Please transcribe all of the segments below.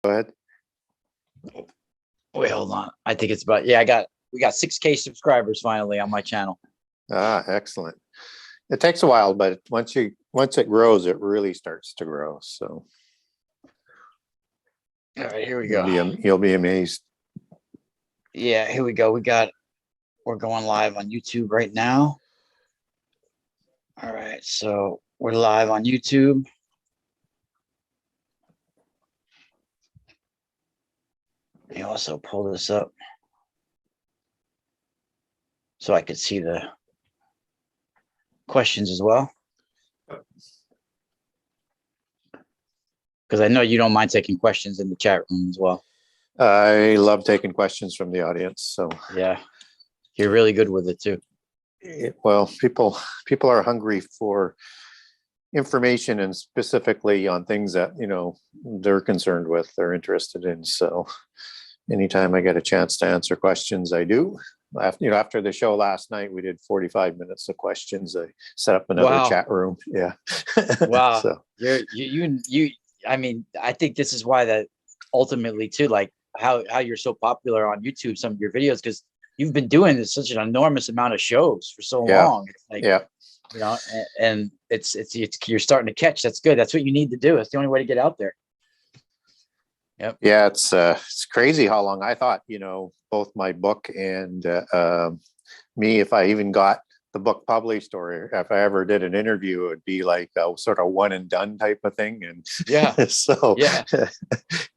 Go ahead. Wait, hold on. I think it's about, we got 6K subscribers finally on my channel. Ah, excellent. It takes a while, but once it grows, it really starts to grow. So, all right, here we go. You'll be amazed. Yeah, here we go. We're going live on YouTube right now. All right, so we're live on YouTube. Let me also pull this up so I could see the questions as well. Because I know you don't mind taking questions in the chat room as well. I love taking questions from the audience. So yeah, you're really good with it too. Well, people are hungry for information, and specifically on things that they're concerned with, they're interested in. So anytime I get a chance to answer questions, I do. After the show last night, we did 45 minutes of questions. I set up another chat room. Yeah. Wow. So you. I mean, I think this is why that ultimately too, like how you're so popular on YouTube, some of your videos, because you've been doing this such an enormous amount of shows for so long. It's like, and it's you're starting to catch. That's good. That's what you need to do. That's the only way to get out there. Yep. Yeah, it's crazy how long I thought, both my book and me, if I even got the book published, or if I ever did an interview, it would be like a sort of one and done type of thing. And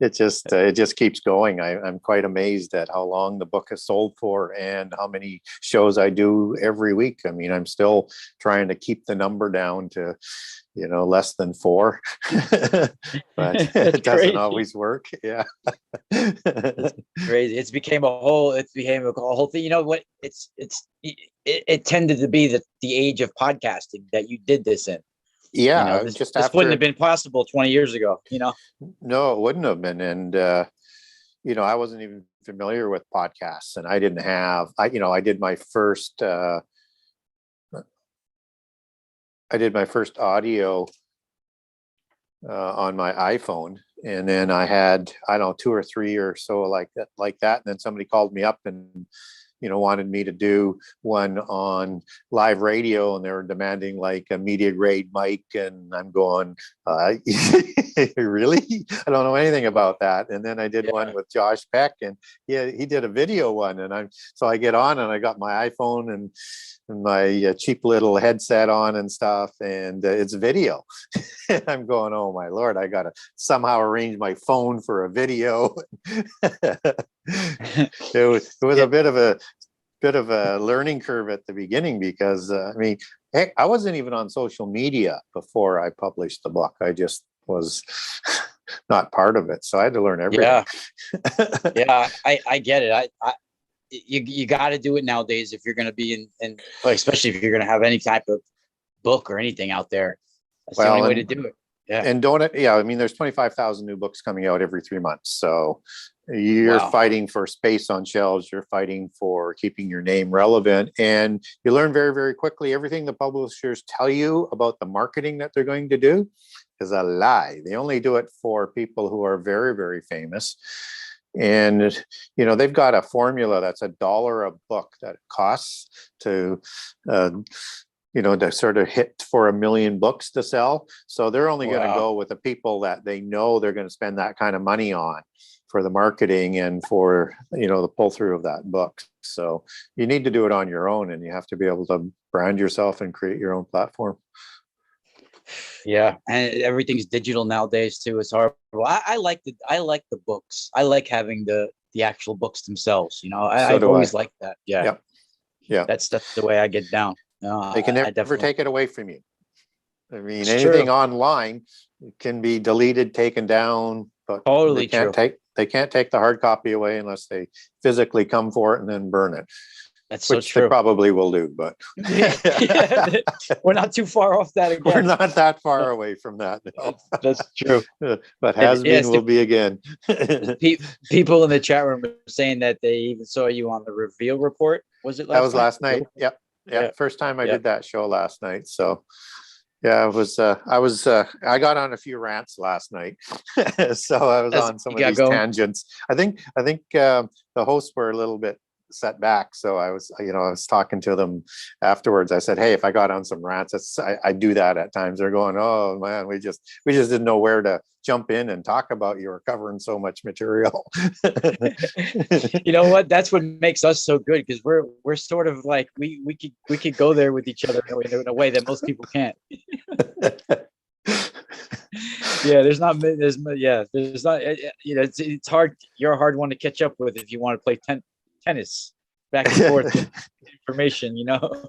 it just keeps going. I'm quite amazed at how long the book has sold for and how many shows I do every week. I mean, I'm still trying to keep the number down to less than 4, but it doesn't always work. Yeah. It's crazy. It became a whole thing. You know what? It tended to be the age of podcasting that you did this in. Yeah. This wouldn't have been possible 20 years ago, No, it wouldn't have been. And, I wasn't even familiar with podcasts, and I didn't have, I did my first, audio on my iPhone, and then I had 2 or 3 or so like that, and then somebody called me up and wanted me to do one on live radio, and they were demanding like a media grade mic, and I'm going, really? I don't know anything about that. And then I did one with Josh Peck, and he did a video one, and so I get on, and I got my iPhone and my cheap little headset on and stuff, and it's video. And I'm going, oh my Lord, I gotta somehow arrange my phone for a video. It was a bit of a learning curve at the beginning, because heck, I wasn't even on social media before I published the book. I just was not part of it, so I had to learn everything. I get it. You got to do it nowadays if you're going to be in especially if you're going to have any type of book or anything out there. That's the only way to do it. Yeah. And there's 25,000 new books coming out every 3 months. So you're fighting for space on shelves. You're fighting for keeping your name relevant. And you learn very, very quickly everything the publishers tell you about the marketing that they're going to do is a lie. They only do it for people who are very, very famous. And, they've got a formula that's $1 a book that it costs to, to sort of hit for 1 million books to sell. So they're only going to go with the people that they know they're going to spend that kind of money on for the marketing and for, the pull through of that book. So you need to do it on your own, and you have to be able to brand yourself and create your own platform. Yeah, and everything's digital nowadays too. It's horrible. I like the books. I like having the actual books themselves. I've always liked that. Yeah. Yeah. That's the way I get down. They can never take it away from you. I mean, It's anything true. Online can be deleted, taken down, but Totally they can't take the hard copy away unless they physically come for it and then burn it. That's so which true. They probably will do, but we're not too far off that again. We're not that far away from that. No. That's true. But has been, will be again. People in the chat room are saying that they even saw you on the Reveal report. Was it last night? That was last night. Yep. Yeah. First time I did that show last night. So Yeah, I got on a few rants last night. So I was As on some you of got these going. tangents. I think the hosts were a little bit set back. So I was talking to them afterwards. I said, hey, if I got on some rants, I do that at times. They're going, oh man, we just didn't know where to jump in and talk about. You were covering so much material. You know what? That's what makes us so good, because we're sort of like we could go there with each other in a way that most people can't. Yeah, there's not you know, it's hard. You're a hard one to catch up with if you want to play tennis back and forth with information, you know.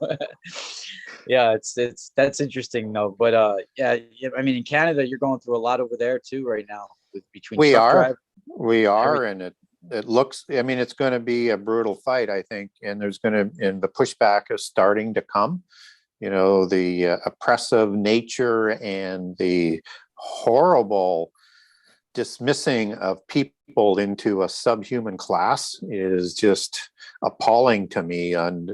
Yeah, it's that's interesting though. But yeah, I mean, in Canada, you're going through a lot over there too right now with between we truck are, drive, we are, everything. and it looks. I mean, it's going to be a brutal fight, I think, and the pushback is starting to come. The oppressive nature and the horrible dismissing of people into a subhuman class is just appalling to me. And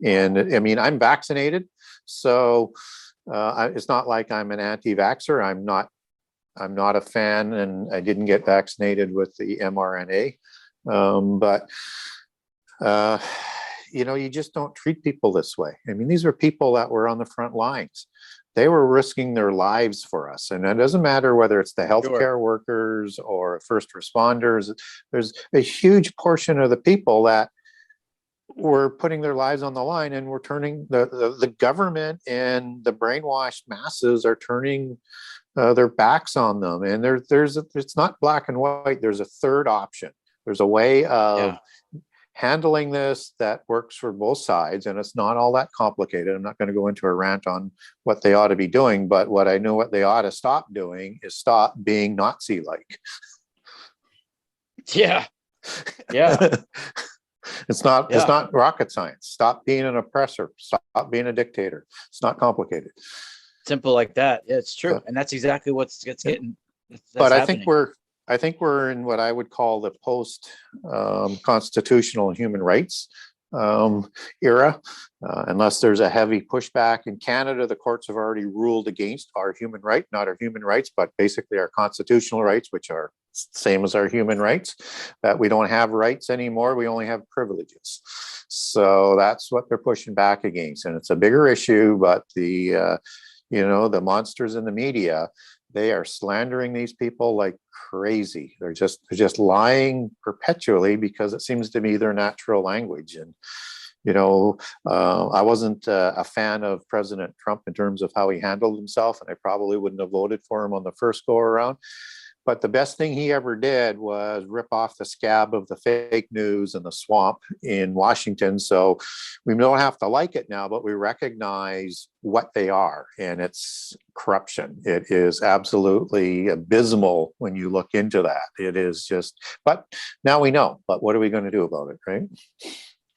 I mean, I'm vaccinated, so it's not like I'm an anti-vaxxer. I'm not a fan, and I didn't get vaccinated with the mRNA. But you just don't treat people this way. I mean, these are people that were on the front lines. They were risking their lives for us. And it doesn't matter whether it's the healthcare workers or first responders. There's a huge portion of the people that were putting their lives on the line, and we're turning the government and the brainwashed masses are turning their backs on them. And it's not black and white. There's a third option. There's a way of handling this that works for both sides, and it's not all that complicated. I'm not going to go into a rant on what they ought to be doing, but what I know what they ought to stop doing is stop being Nazi-like. Yeah. It's not rocket science. Stop being an oppressor. Stop being a dictator. It's not complicated. Simple like that. Yeah, it's true. And that's exactly what's getting but happening. I think we're in what I would call the post constitutional human rights era, unless there's a heavy pushback. In Canada, the courts have already ruled against our human right, not our human rights, but basically our constitutional rights, which are same as our human rights, that we don't have rights anymore. We only have privileges. So that's what they're pushing back against. And it's a bigger issue, but the monsters in the media, they are slandering these people like crazy. They're just lying perpetually because it seems to be their natural language. And I wasn't a fan of President Trump in terms of how he handled himself, and I probably wouldn't have voted for him on the first go around. But the best thing he ever did was rip off the scab of the fake news and the swamp in Washington. So we don't have to like it now, but we recognize what they are, and it's corruption. It is absolutely abysmal when you look into that. It is just, but now we know. But what are we going to do about it, right?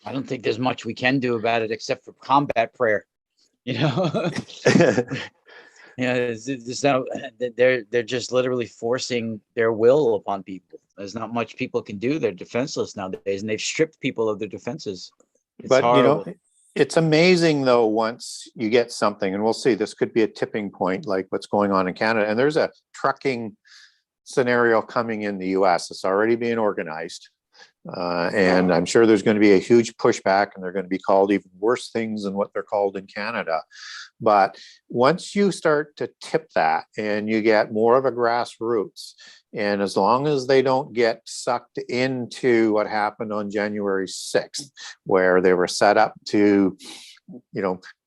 I don't think there's much we can do about it except for combat prayer. There's no, they're just literally forcing their will upon people. There's not much people can do. They're defenseless nowadays, and they've stripped people of their defenses. It's horrible. It's amazing though, once you get something, and we'll see, this could be a tipping point like what's going on in Canada. And there's a trucking scenario coming in the US. It's already being organized. And I'm sure there's going to be a huge pushback, and they're going to be called even worse things than what they're called in Canada. But once you start to tip that and you get more of a grassroots, and as long as they don't get sucked into what happened on January 6th, where they were set up to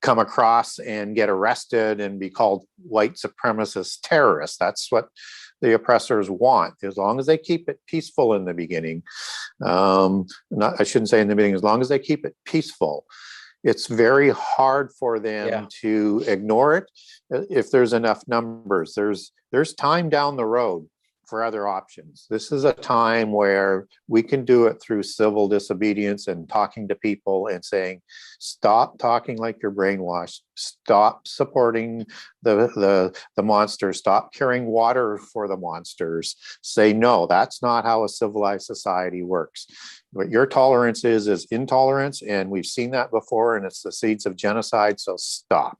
come across and get arrested and be called white supremacist terrorists. That's what the oppressors want, as long as they keep it peaceful in the beginning. I shouldn't say in the beginning, as long as they keep it peaceful, it's very hard for them to ignore it. If there's enough numbers, there's time down the road for other options. This is a time where we can do it through civil disobedience and talking to people and saying, stop talking like you're brainwashed, stop supporting the monsters, stop carrying water for the monsters. Say, no, that's not how a civilized society works. What your tolerance is intolerance, and we've seen that before, and it's the seeds of genocide, so stop.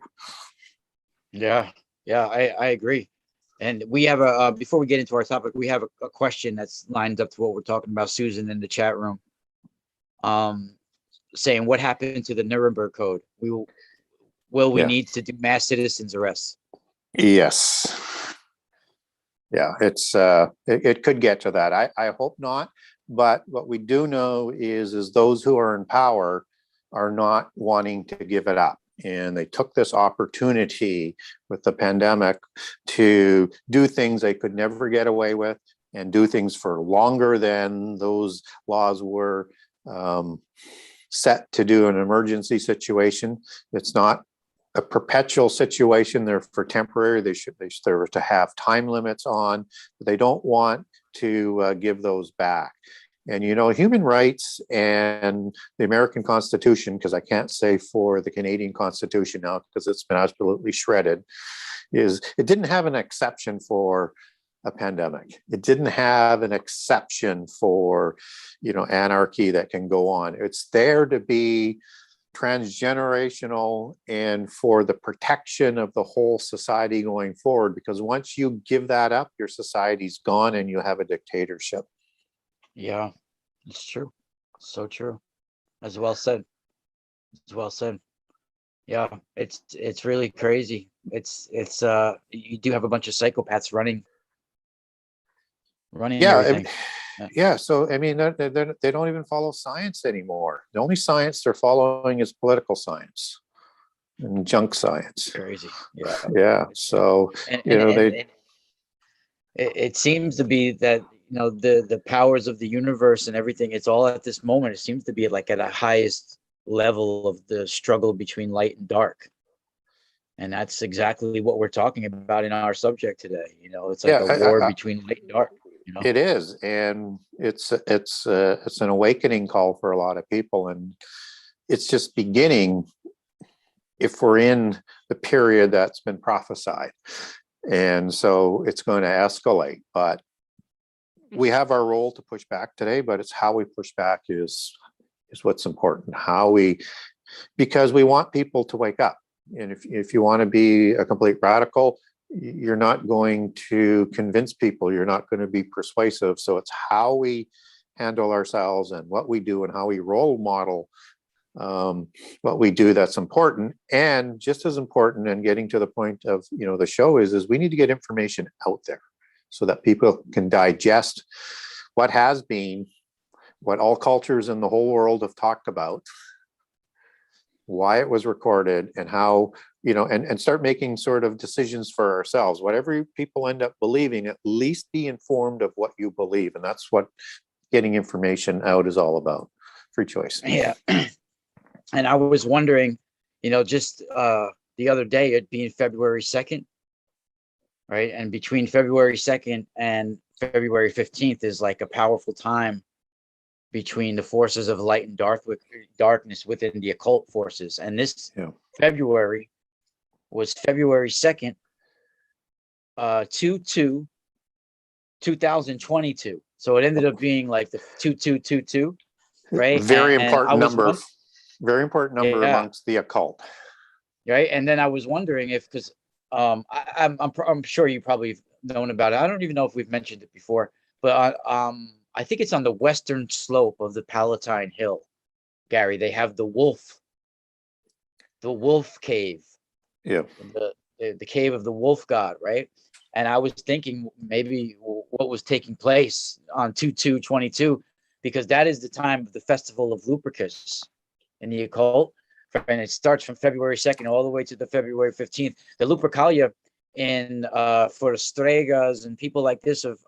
Yeah, yeah, I agree. And we have a before we get into our topic, we have a question that's lined up to what we're talking about. Susan in the chat room, saying what happened to the Nuremberg Code? Will we Yeah. need to do mass citizens arrests? Yes. Yeah, it could get to that. I hope not. But what we do know is those who are in power are not wanting to give it up. And they took this opportunity with the pandemic to do things they could never get away with, and do things for longer than those laws were set to do in an emergency situation. It's not a perpetual situation. They're for temporary. They're to have time limits on, but they don't want to give those back. And, you know, human rights and the American Constitution, because I can't say for the Canadian Constitution now because it's been absolutely shredded, is it didn't have an exception for a pandemic. It didn't have an exception for, you know, anarchy that can go on. It's there to be transgenerational and for the protection of the whole society going forward, because once you give that up, your society's gone and you have a dictatorship. Yeah, it's true. So true. As well said. As well said. Yeah, it's really crazy. It's you do have a bunch of psychopaths running Yeah, everything. yeah. So I mean, they don't even follow science anymore. The only science they're following is political science and junk science. Crazy. Yeah. Yeah. So And you know it seems to be that, you know, the powers of the universe and everything, it's all at this moment, it seems to be like at a highest level of the struggle between light and dark. And that's exactly what we're talking about in our subject today. You know, it's like a war between light and dark. You know, it is, and it's an awakening call for a lot of people, and it's just beginning. If we're in the period that's been prophesied, and so it's going to escalate, but we have our role to push back today. But it's how we push back is what's important. Because we want people to wake up. And if you want to be a complete radical, you're not going to convince people. You're not going to be persuasive. So it's how we handle ourselves and what we do and how we role model what we do that's important. And just as important, and getting to the point of, you know, the show is we need to get information out there so that people can digest what has been, what all cultures in the whole world have talked about, why it was recorded, and how, you know, and start making sort of decisions for ourselves. Whatever people end up believing, at least be informed of what you believe. And that's what getting information out is all about. Free choice. Yeah. And I was wondering, you know, just the other day, it being February 2nd, right? And between February 2nd and February 15th is like a powerful time between the forces of light and darkness within the occult forces. And this February was February 2nd, 2022. So it ended up being like the 2222, right? Very important number. Very important number amongst the occult. Right. And then I was wondering if, because I'm sure you probably known about it. I don't even know if we've mentioned it before, but I think it's on the western slope of the Palatine Hill, Gary. They have the wolf cave. Yeah. The cave of the wolf god, right? And I was thinking maybe what was taking place on 2222, because that is the time of the festival of Lupercus in the occult. And it starts from February 2nd all the way to the February 15th. The Lupercalia for the Stregas and people like this of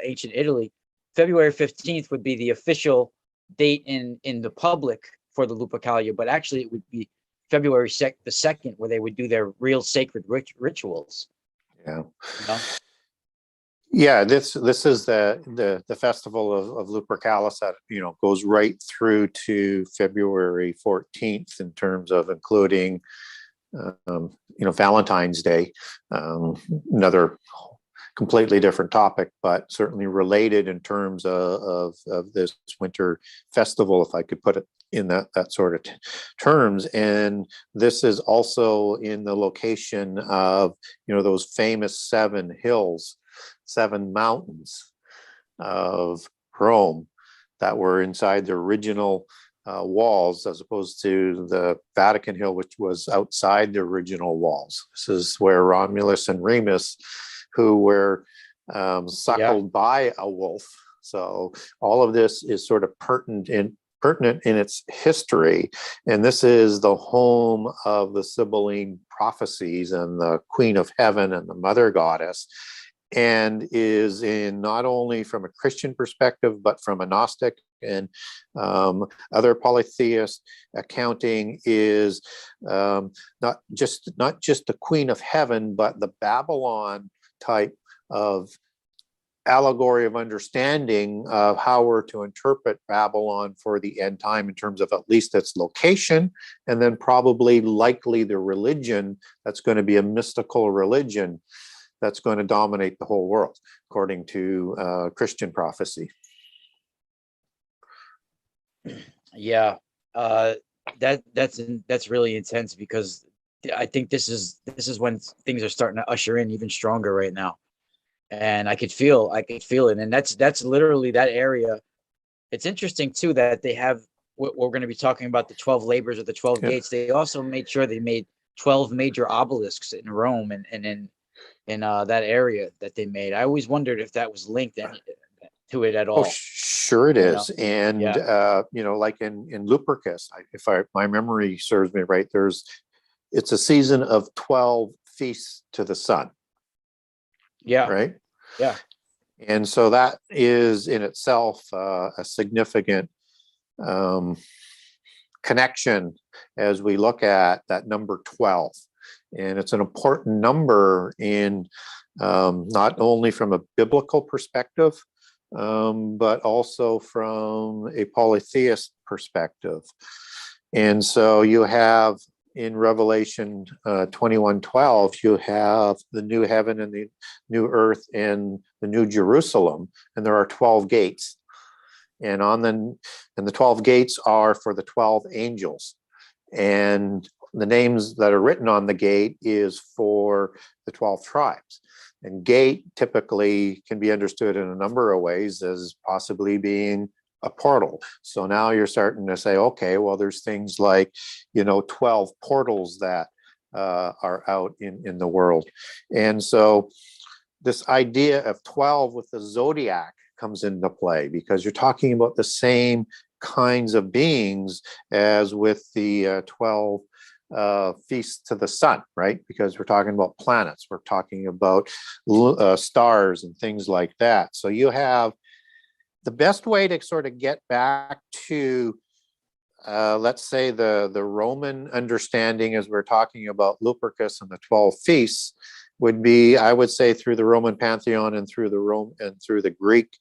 ancient Italy, February 15th would be the official date in the public for the Lupercalia, but actually it would be February 2nd where they would do their real sacred rituals. Yeah. You know? Yeah, this is the festival of Lupercalis that, you know, goes right through to February 14th in terms of including you know, Valentine's Day, another completely different topic, but certainly related in terms of this winter festival, if I could put it in that sort of terms. And this is also in the location of, those famous 7 hills, 7 mountains of Rome that were inside the original walls, as opposed to the Vatican Hill, which was outside the original walls. This is where Romulus and Remus, who were suckled by a wolf. So all of this is sort of pertinent in its history. And this is the home of the Sibylline prophecies and the Queen of Heaven and the Mother Goddess, and is in not only from a Christian perspective, but from a Gnostic and other polytheist accounting, is not just the Queen of Heaven, but the Babylon type of allegory of understanding of how we're to interpret Babylon for the end time, in terms of at least its location, and then probably likely the religion that's going to be a mystical religion that's going to dominate the whole world, according to Christian prophecy. Yeah, that's really intense, because I think this is when things are starting to usher in even stronger right now. And I could feel it. And that's literally that area. It's interesting too that they have what we're going to be talking about, the 12 labors or the 12 gates. They also made sure they made 12 major obelisks in Rome and in that area that they made. I always wondered if that was linked to it at all. Oh, sure it is. And like in Lupercus, if my memory serves me right, it's a season of 12 feasts to the sun. Yeah. Right. Yeah. And so that is in itself a significant connection as we look at that number 12. And it's an important number in not only from a biblical perspective, but also from a polytheist perspective. And so you have in Revelation 21:12, you have the new heaven and the new earth and the new Jerusalem, and there are 12 gates. And the 12 gates are for the 12 angels. And the names that are written on the gate is for the 12 tribes. And gate typically can be understood in a number of ways as possibly being a portal. So now you're starting to say, okay, well, there's things like, 12 portals that are out in the world. And so this idea of 12 with the zodiac comes into play, because you're talking about the same kinds of beings as with the 12 feasts to the sun, right? Because we're talking about planets, we're talking about stars and things like that. So you have the best way to sort of get back to, let's say, the Roman understanding, as we're talking about Lupercus and the 12 feasts, would be, I would say, through the Roman pantheon and through the Greek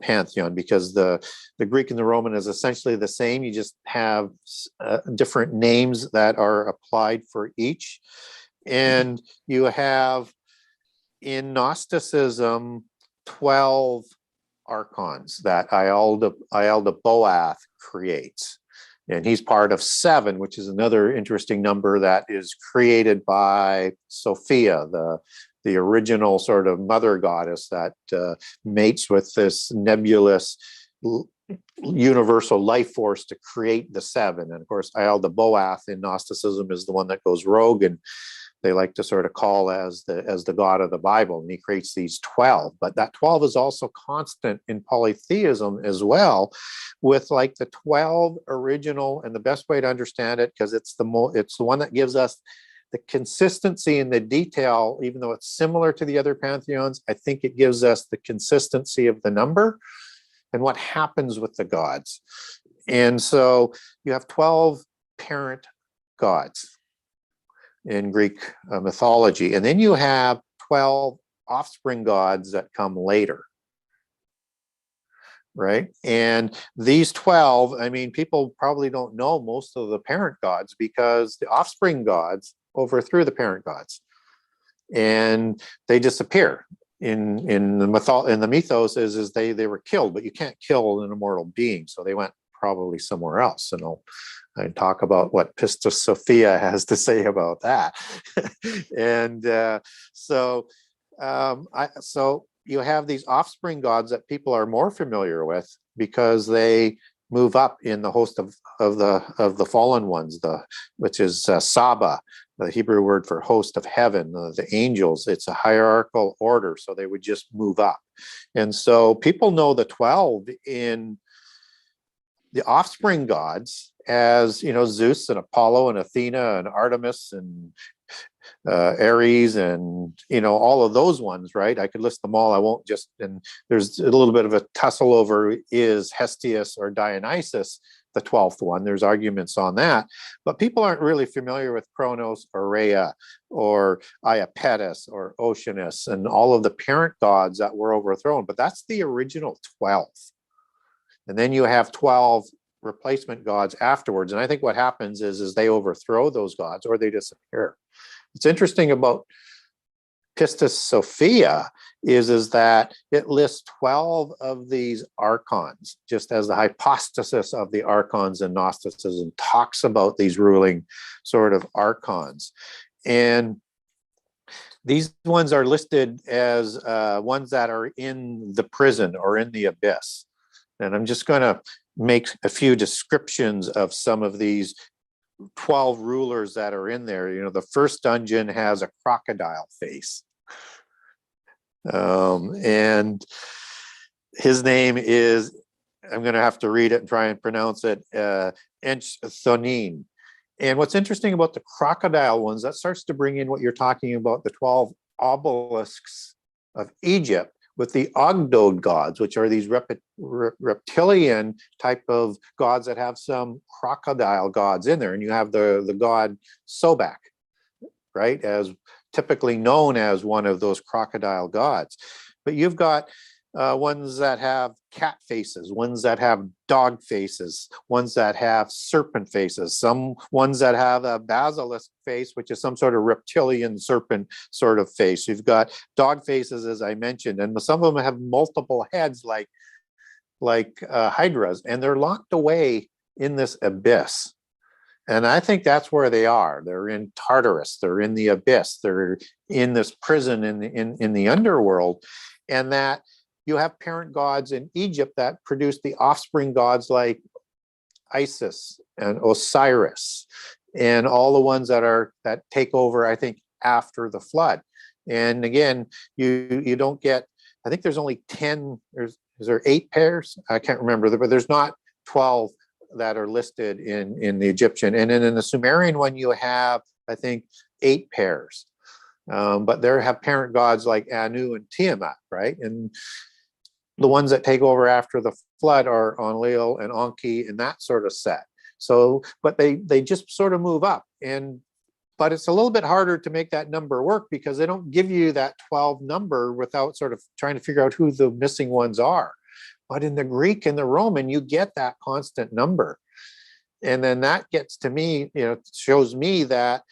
pantheon, because the Greek and the Roman is essentially the same. You just have different names that are applied for each. And you have in Gnosticism 12 archons that Boath creates. And he's part of 7, which is another interesting number that is created by Sophia, the original sort of mother goddess that mates with this nebulous universal life force to create the 7. And of course, Boath in Gnosticism is the one that goes rogue, and they like to sort of call as the God of the Bible, and he creates these 12. But that 12 is also constant in polytheism as well, with like the 12 original, and the best way to understand it, because it's the one that gives us the consistency in the detail, even though it's similar to the other pantheons. I think it gives us the consistency of the number and what happens with the gods. And so you have 12 parent gods in Greek mythology. And then you have 12 offspring gods that come later, right? And these 12, people probably don't know most of the parent gods, because the offspring gods overthrew the parent gods and they disappear. in the mythos is they were killed, but you can't kill an immortal being, so they went probably somewhere else. And I talk about what Pistis Sophia has to say about that. And so you have these offspring gods that people are more familiar with because they move up in the host of the fallen ones, which is Saba, the Hebrew word for host of heaven, the angels. It's a hierarchical order, so they would just move up. And so people know the 12 in the offspring gods as, Zeus and Apollo and Athena and Artemis and Aries and, all of those ones, right? I could list them all. I won't just, and there's a little bit of a tussle over is Hestius or Dionysus the 12th one. There's arguments on that, but people aren't really familiar with Kronos or Rhea or Iapetus or Oceanus and all of the parent gods that were overthrown, but that's the original 12. And then you have 12 replacement gods afterwards. And I think what happens is they overthrow those gods or they disappear. What's interesting about Pistis Sophia is that it lists 12 of these archons, just as the hypostasis of the archons in Gnosticism, talks about these ruling sort of archons. And these ones are listed as ones that are in the prison or in the abyss. And I'm just going to make a few descriptions of some of these 12 rulers that are in there. The first dungeon has a crocodile face. And his name is, I'm going to have to read it and try and pronounce it, Enchthonin. And what's interesting about the crocodile ones, that starts to bring in what you're talking about, the 12 obelisks of Egypt with the Ogdoad gods, which are these reptilian type of gods that have some crocodile gods in there. And you have the god Sobek, right, as typically known as one of those crocodile gods. But you've got ones that have cat faces, ones that have dog faces, ones that have serpent faces, some ones that have a basilisk face, which is some sort of reptilian serpent sort of face. You've got dog faces, as I mentioned, and some of them have multiple heads like hydras, and they're locked away in this abyss. And I think that's where they are. They're in Tartarus. They're in the abyss. They're in this prison in the underworld. And that you have parent gods in Egypt that produce the offspring gods like Isis and Osiris and all the ones that take over, I think, after the flood. And again, you don't get, I think there's only 10, is there 8 pairs? I can't remember, but there's not 12 that are listed in the Egyptian. And then in the Sumerian one, you have, I think, 8 pairs. But there have parent gods like Anu and Tiamat, right? And the ones that take over after the flood are Enlil and Enki and that sort of set. So, but they just sort of move up. But it's a little bit harder to make that number work because they don't give you that 12 number without sort of trying to figure out who the missing ones are. But in the Greek and the Roman, you get that constant number. And then that gets to me, shows me that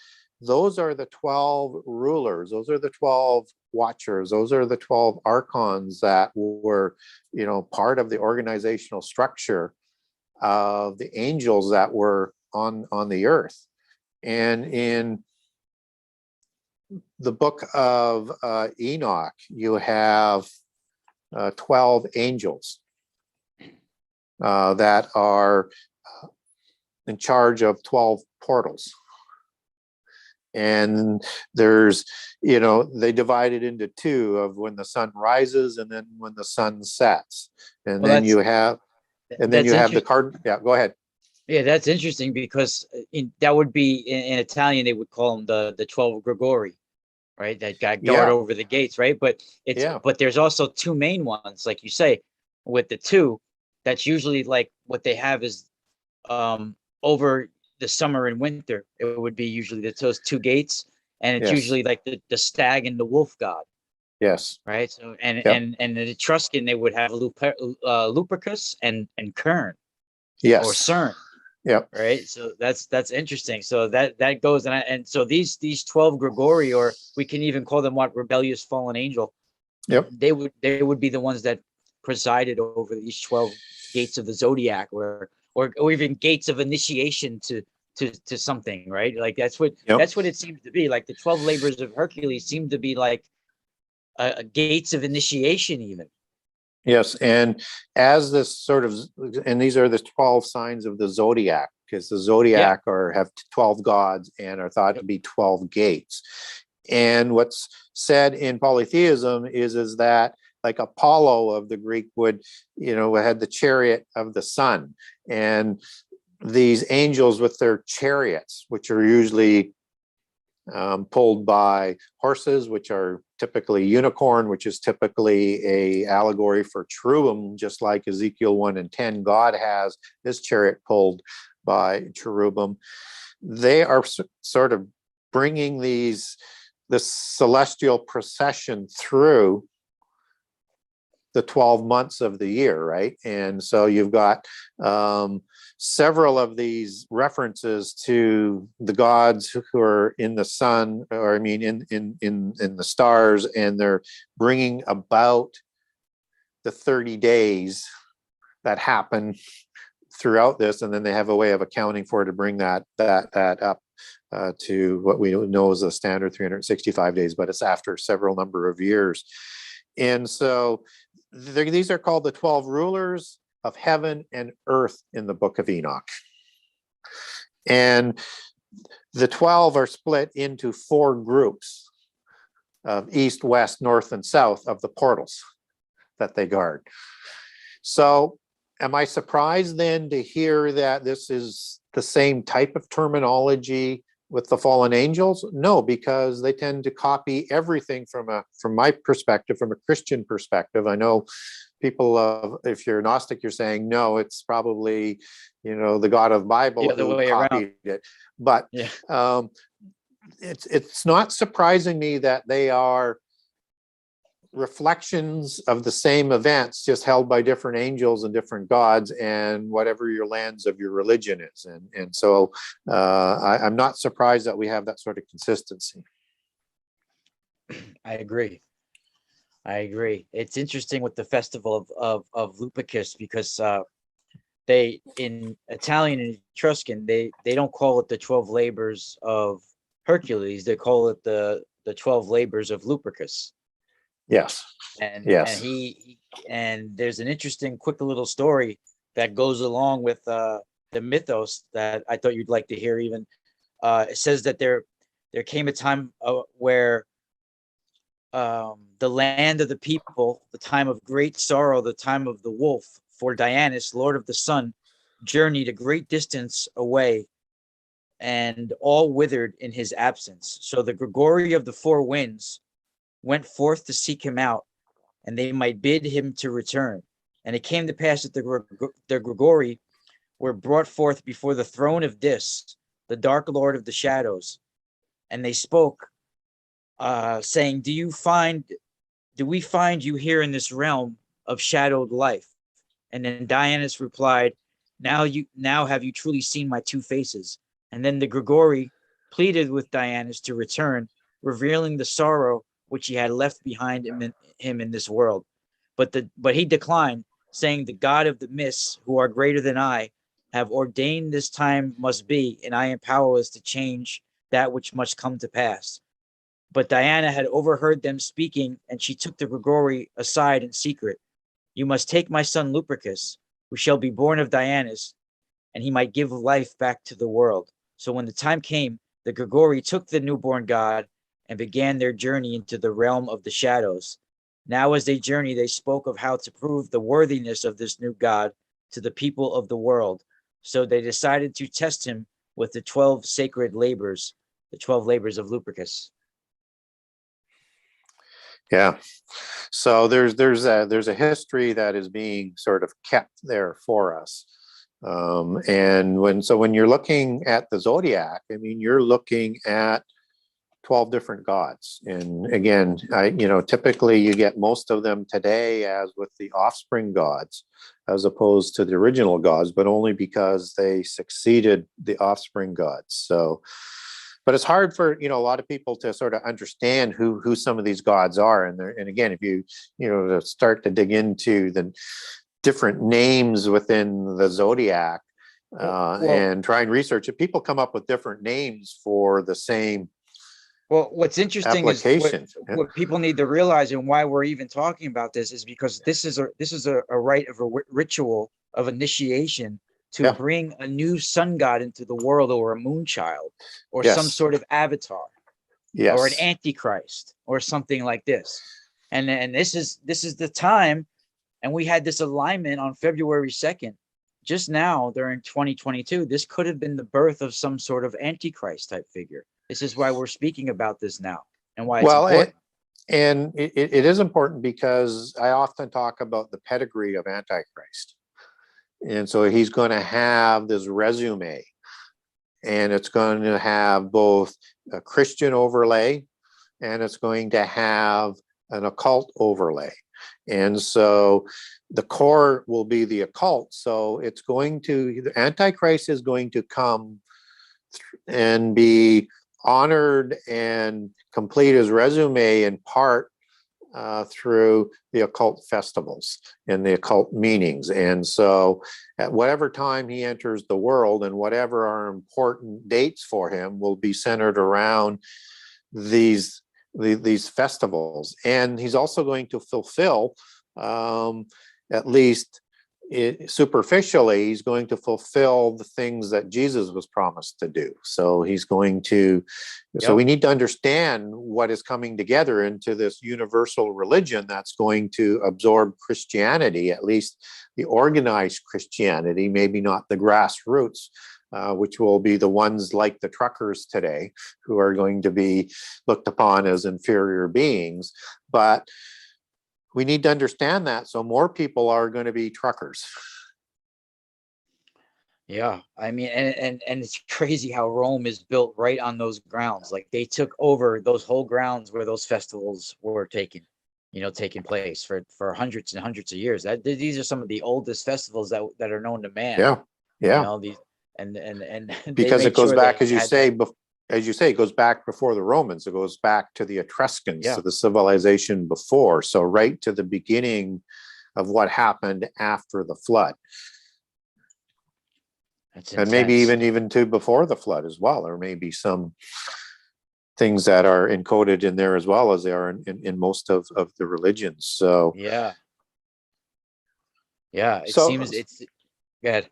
those are the 12 rulers. Those are the 12 watchers. Those are the 12 archons that were, part of the organizational structure of the angels that were on the earth. And in the book of Enoch, you have 12 angels that are in charge of 12 portals. And there's, they divide it into 2 of when the sun rises and then when the sun sets. And then you have the card. Yeah, go ahead. Yeah, that's interesting because that would be in Italian, they would call them the 12 Gregori, right? That got guard over the gates, right? But but there's also 2 main ones, like you say, with the 2. That's usually like what they have is over the summer and winter. It would be usually those 2 gates, and it's usually like the stag and the wolf god. Yes. Right. So and the Etruscan, they would have Lupercus and Kern. Yes. Or CERN. Yep. Right. So that's interesting. So that goes and so these 12 Gregori, or we can even call them rebellious fallen angel. Yep. They would be the ones that presided over these 12 gates of the zodiac, or even gates of initiation to something, right? Like that's what Yep. it seems to be. Like the 12 labors of Hercules seem to be like gates of initiation, even. Yes, and as this sort of, and these are the 12 signs of the zodiac, because the Yeah. zodiac have 12 gods and are thought to be 12 gates. And what's said in polytheism is that, like, Apollo of the Greek would, had the chariot of the sun, and these angels with their chariots, which are usually pulled by horses, which are typically unicorn, which is typically a allegory for cherubim, just like Ezekiel 1 and 10. God has his chariot pulled by cherubim. They are sort of bringing this celestial procession through the 12 months of the year, right? And so you've got several of these references to the gods who are in the sun, or I mean in the stars, and they're bringing about the 30 days that happen throughout this, and then they have a way of accounting for it to bring that up to what we know as a standard 365 days, but it's after several number of years. And so these are called the 12 rulers of heaven and earth in the book of Enoch. And the 12 are split into 4 groups of east, west, north, and south of the portals that they guard. So am I surprised then to hear that this is the same type of terminology with the fallen angels? No, because they tend to copy everything from my perspective, from a Christian perspective. I know people, if you're Gnostic, you're saying, no, it's probably, the God of Bible who copied it. But yeah. It's not surprising me that they are reflections of the same events, just held by different angels and different gods, and whatever your lens of your religion is. And so I'm not surprised that we have that sort of consistency. I agree. It's interesting with the festival of Lupercus, because they, in Italian and Etruscan, they don't call it the 12 labors of Hercules. They call it the 12 labors of Lupercus. Yes. And yes. And there's an interesting quick little story that goes along with the mythos that I thought you'd like to hear. Even it says that there came a time where the land of the people, the time of great sorrow, the time of the wolf, for Dionysus, lord of the sun, journeyed a great distance away, and all withered in his absence. So the Gregory of the 4 winds went forth to seek him out, and they might bid him to return. And it came to pass that the Gregory were brought forth before the throne of Dis, the dark lord of the shadows. And they spoke, saying, do we find you here in this realm of shadowed life? And then Dionysus replied, now have you truly seen my 2 faces? And then the Gregory pleaded with Dionysus to return, revealing the sorrow which he had left behind him in this world. But he declined, saying, the God of the mists, who are greater than I, have ordained this time must be, and I am powerless to change that which must come to pass. But Diana had overheard them speaking, and she took the Gregory aside in secret. You must take my son Lupercus, who shall be born of Dionysus, and he might give life back to the world. So when the time came, the Gregory took the newborn god and began their journey into the realm of the shadows. Now as they journeyed, they spoke of how to prove the worthiness of this new god to the people of the world. So they decided to test him with the 12 sacred labors, the 12 labors of Lupercus. Yeah. So there's a history that is being sort of kept there for us. And when you're looking at the zodiac, I mean, you're looking at 12 different gods. And again, typically you get most of them today as with the offspring gods, as opposed to the original gods, but only because they succeeded the offspring gods. So But it's hard for, a lot of people to sort of understand who some of these gods are. And again, if you start to dig into the different names within the zodiac, and try and research it, people come up with different names for the same what's interesting application. is what people need to realize, and why we're even talking about this, is because this is a rite of a ritual of initiation to bring a new sun god into the world, or a moon child, or some sort of avatar, or an antichrist, or something like this. And this is the time, and we had this alignment on February 2nd. Just now, during 2022, this could have been the birth of some sort of antichrist type figure. This is why we're speaking about this now, and why it's important. And it is important because I often talk about the pedigree of Antichrist. And so he's going to have this resume, and it's going to have both a Christian overlay, and it's going to have an occult overlay. And so the core will be the occult. So it's going to, the Antichrist is going to come and be honored and complete his resume in part through the occult festivals and the occult meanings. And so at whatever time he enters the world, and whatever are important dates for him, will be centered around these festivals. And he's also going to fulfill, at least superficially, he's going to fulfill the things that Jesus was promised to do. So he's going to, so we need to understand what is coming together into this universal religion that's going to absorb Christianity, at least the organized Christianity, maybe not the grassroots, which will be the ones like the truckers today, who are going to be looked upon as inferior beings. But we need to understand that, so more people are going to be truckers. Yeah, I mean, and it's crazy how Rome is built right on those grounds. Like, they took over those whole grounds where those festivals were taking place for hundreds and hundreds of years. These are some of the oldest festivals that are known to man. Yeah. These and because it goes back, as you say, it goes back before the Romans. It goes back to the Etruscans, to the civilization before. So right to the beginning of what happened after the flood. And maybe even to before the flood as well. There may be some things that are encoded in there as well, as they are in most of the religions. So it seems it's good.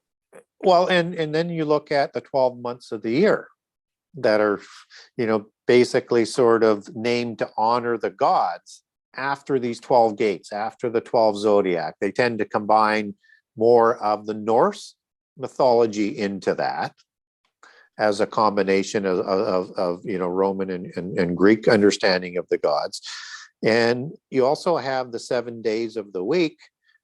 Well, and then you look at the 12 months of the year that are, basically sort of named to honor the gods after these 12 gates, after the 12 zodiac. They tend to combine more of the Norse mythology into that, as a combination of Roman and Greek understanding of the gods. And you also have the 7 days of the week,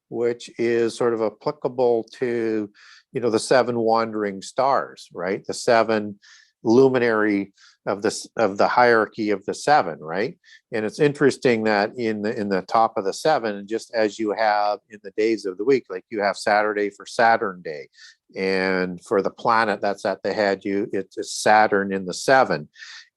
which is sort of applicable to, the 7 wandering stars, right? The 7 luminary of the hierarchy of the 7, right? And it's interesting that in the top of the 7, just as you have in the days of the week, like you have Saturday for Saturn Day, and for the planet that's at the head, it's Saturn in the 7.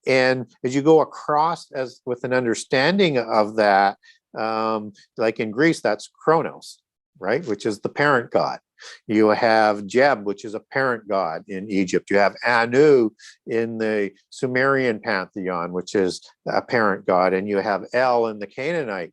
And as you go across as with an understanding of that, like in Greece, that's Kronos, right? Which is the parent god. You have Jeb, which is a parent god in Egypt. You have Anu in the Sumerian pantheon, which is a parent god. And you have El in the Canaanite.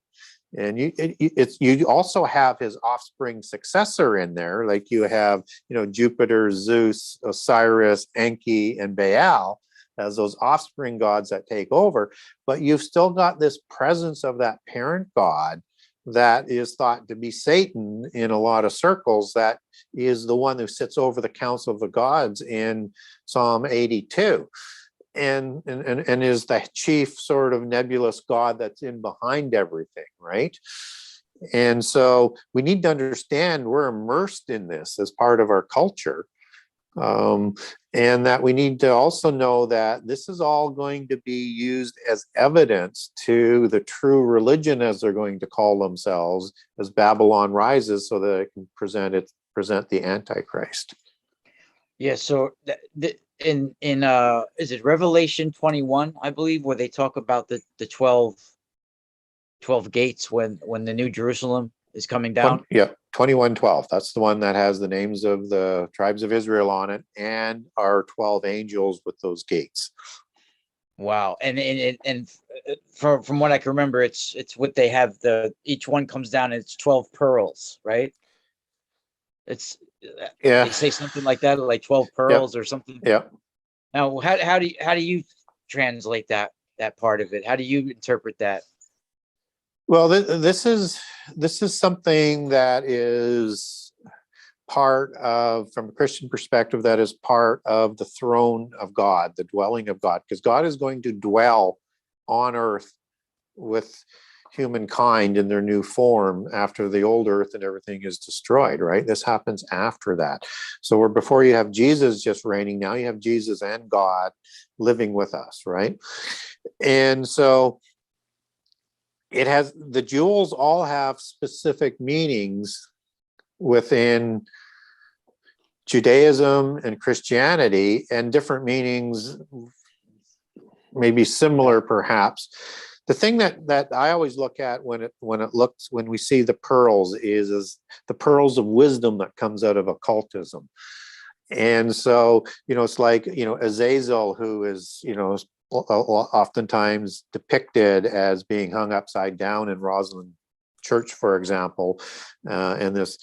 And you also have his offspring successor in there, like you have, Jupiter, Zeus, Osiris, Enki, and Baal as those offspring gods that take over. But you've still got this presence of that parent god that is thought to be Satan in a lot of circles. That is the one who sits over the council of the gods in Psalm 82. And is the chief sort of nebulous god that's in behind everything, right? And so we need to understand we're immersed in this as part of our culture, and that we need to also know that this is all going to be used as evidence to the true religion, as they're going to call themselves, as Babylon rises, so that it can present the Antichrist. Yeah, so in is it Revelation 21, I believe, where they talk about the 12 gates when the New Jerusalem is coming down? Yeah, 21:12. That's the one that has the names of the tribes of Israel on it and our 12 angels with those gates. Wow. And from what I can remember, it's what they have, each one comes down and it's 12 pearls, right? It's Yeah. They say something like that, like 12 pearls or something. Yeah. Now, how do you translate that part of it? How do you interpret that? Well, this is something that is part of, from a Christian perspective, that is part of the throne of God, the dwelling of God, because God is going to dwell on earth with humankind in their new form after the old earth and everything is destroyed, right? This happens after that. So before you have Jesus just reigning, now you have Jesus and God living with us, right? And so the jewels all have specific meanings within Judaism and Christianity, and different meanings, maybe similar perhaps. The thing that I always look at when we see the pearls is the pearls of wisdom that comes out of occultism. And so, it's like, Azazel, who is, oftentimes depicted as being hung upside down in Rosslyn Church, for example, and this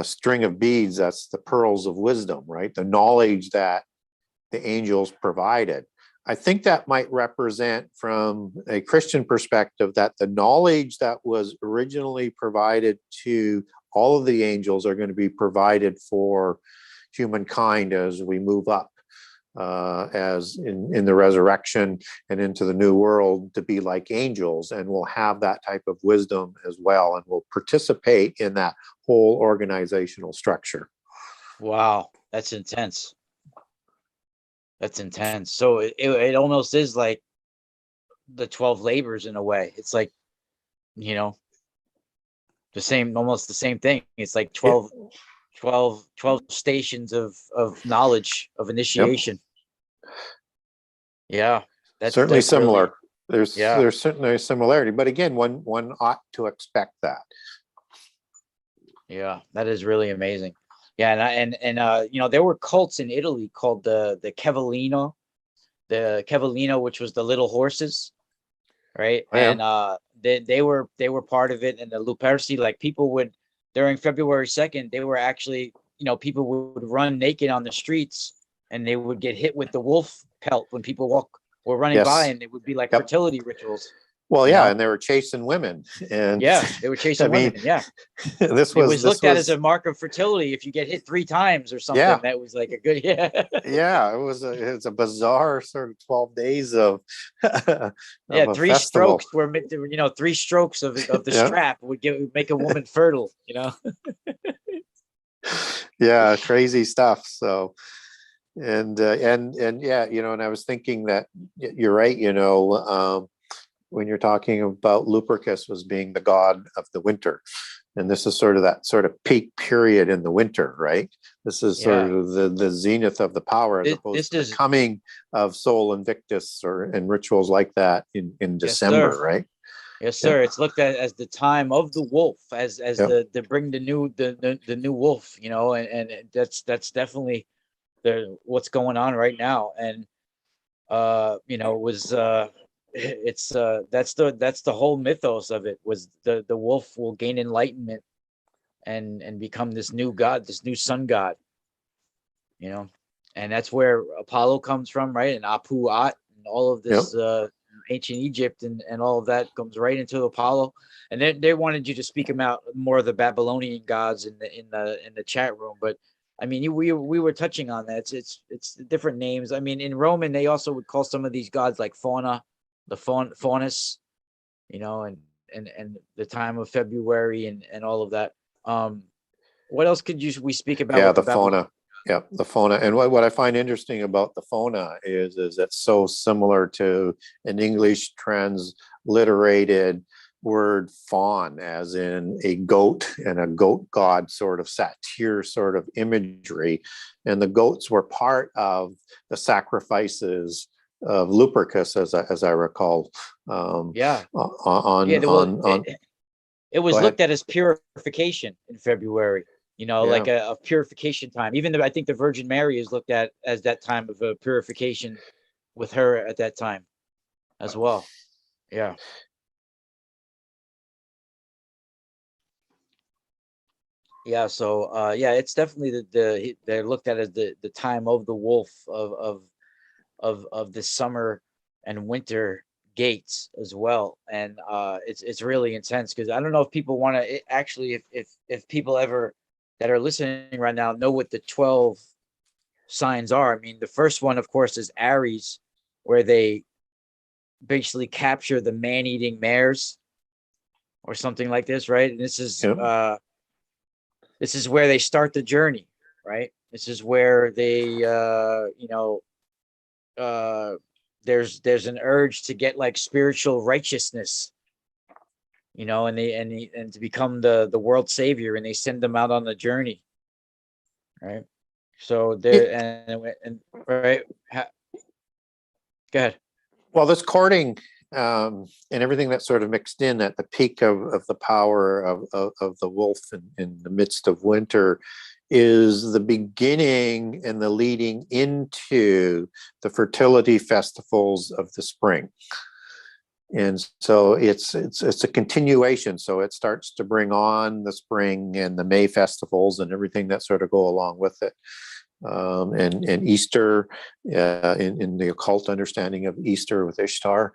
string of beads, that's the pearls of wisdom, right? The knowledge that the angels provided. I think that might represent, from a Christian perspective, that the knowledge that was originally provided to all of the angels are going to be provided for humankind as we move up, as in the resurrection and into the new world, to be like angels, and we'll have that type of wisdom as well, and we'll participate in that whole organizational structure. Wow, that's intense. That's intense. So it almost is like the 12 labors in a way. It's like, almost the same thing. It's like 12 stations of knowledge, of initiation. Yep. Yeah, that's certainly similar. Really, there's certainly a similarity, but again, one ought to expect that. Yeah, that is really amazing. Yeah, and there were cults in Italy called the Cavallino, which was the little horses, right? And they were part of it. And the Luperci, like, people would, during February 2nd, they were actually, people would run naked on the streets, and they would get hit with the wolf pelt when people were running by, and it would be like fertility rituals. Well, yeah, and they were chasing women, and they were chasing women. Yeah, it was looked at as a mark of fertility if you get hit 3 times or something. Yeah. That was like a good yeah. It was a bizarre sort of 12 days of 3 strokes were 3 strokes of the strap would make a woman fertile. Yeah, crazy stuff. So. And yeah, and I was thinking that you're right. When you're talking about Lupercus was being the god of the winter, and this is sort of that sort of peak period in the winter, right? This is sort of the zenith of the power, as opposed to the coming of Sol Invictus and rituals like that in December, right? Yes, sir. Yeah. It's looked at as the time of the wolf, as the bring the new wolf, and that's definitely what's going on right now. And it was that's the whole mythos of it, was the wolf will gain enlightenment and become this new god, this new sun god, and that's where Apollo comes from, right? And Apu-At and all of this ancient Egypt and all of that comes right into Apollo. And they wanted you to speak about more of the Babylonian gods in the chat room, but I mean, we were touching on that. It's different names. I mean, in Roman, they also would call some of these gods like Fauna, the Faunus, and the time of February and all of that. What else could we speak about? Yeah, the fauna. Yeah, the fauna. And what I find interesting about the fauna is it's so similar to an English transliterated word faun, as in a goat and a goat god sort of satyr sort of imagery. And the goats were part of the sacrifices of Lupercus, as I recall. Yeah. On Yeah. It was Go ahead. looked at as purification in February, like Yeah. a purification time. Even though I think the Virgin Mary is looked at as that time of a purification with her at that time as well. Yeah. Yeah. So yeah, it's definitely they're looked at as the time of the wolf of the summer and winter gates as well. And it's really intense because I don't know if people want to actually, if people ever that are listening right now know what the 12 signs are. I mean, the first one, of course, is Aries, where they basically capture the man-eating mares or something like this, right? And this is where they start the journey, right? This is where they there's an urge to get like spiritual righteousness, and to become the world savior, and they send them out on the journey, right? So there and right. Go ahead. Well, this courting and everything that's sort of mixed in at the peak of the power of the wolf in the midst of winter is the beginning and the leading into the fertility festivals of the spring. And so it's a continuation. So it starts to bring on the spring and the May festivals and everything that sort of go along with it. And Easter, in the occult understanding of Easter with Ishtar,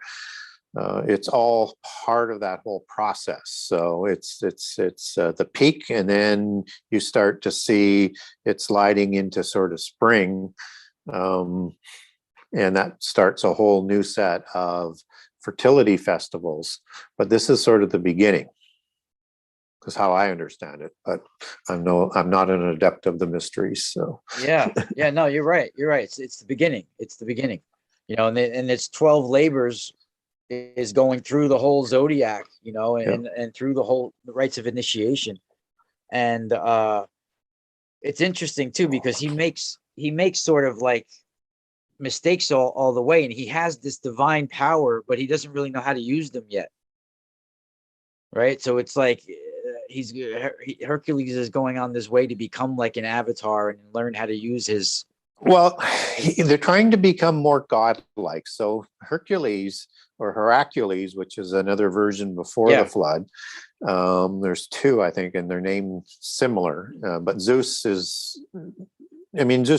it's all part of that whole process. So it's the peak, and then you start to see it sliding into sort of spring, and that starts a whole new set of fertility festivals. But this is sort of the beginning, is how I understand it. But I'm not an adept of the mysteries. So yeah, no, you're right. It's the beginning. It's the beginning. And it's 12 labors is going through the whole zodiac, and through the rites of initiation. And it's interesting too, because he makes sort of like mistakes all the way, and he has this divine power, but he doesn't really know how to use them yet. Right. So it's like Hercules is going on this way to become like an avatar and learn how to use his. Well, they're trying to become more godlike. So Hercules, or Hercules, which is another version before the flood. There's two, I think, and they're named similar. But Zeus Zeus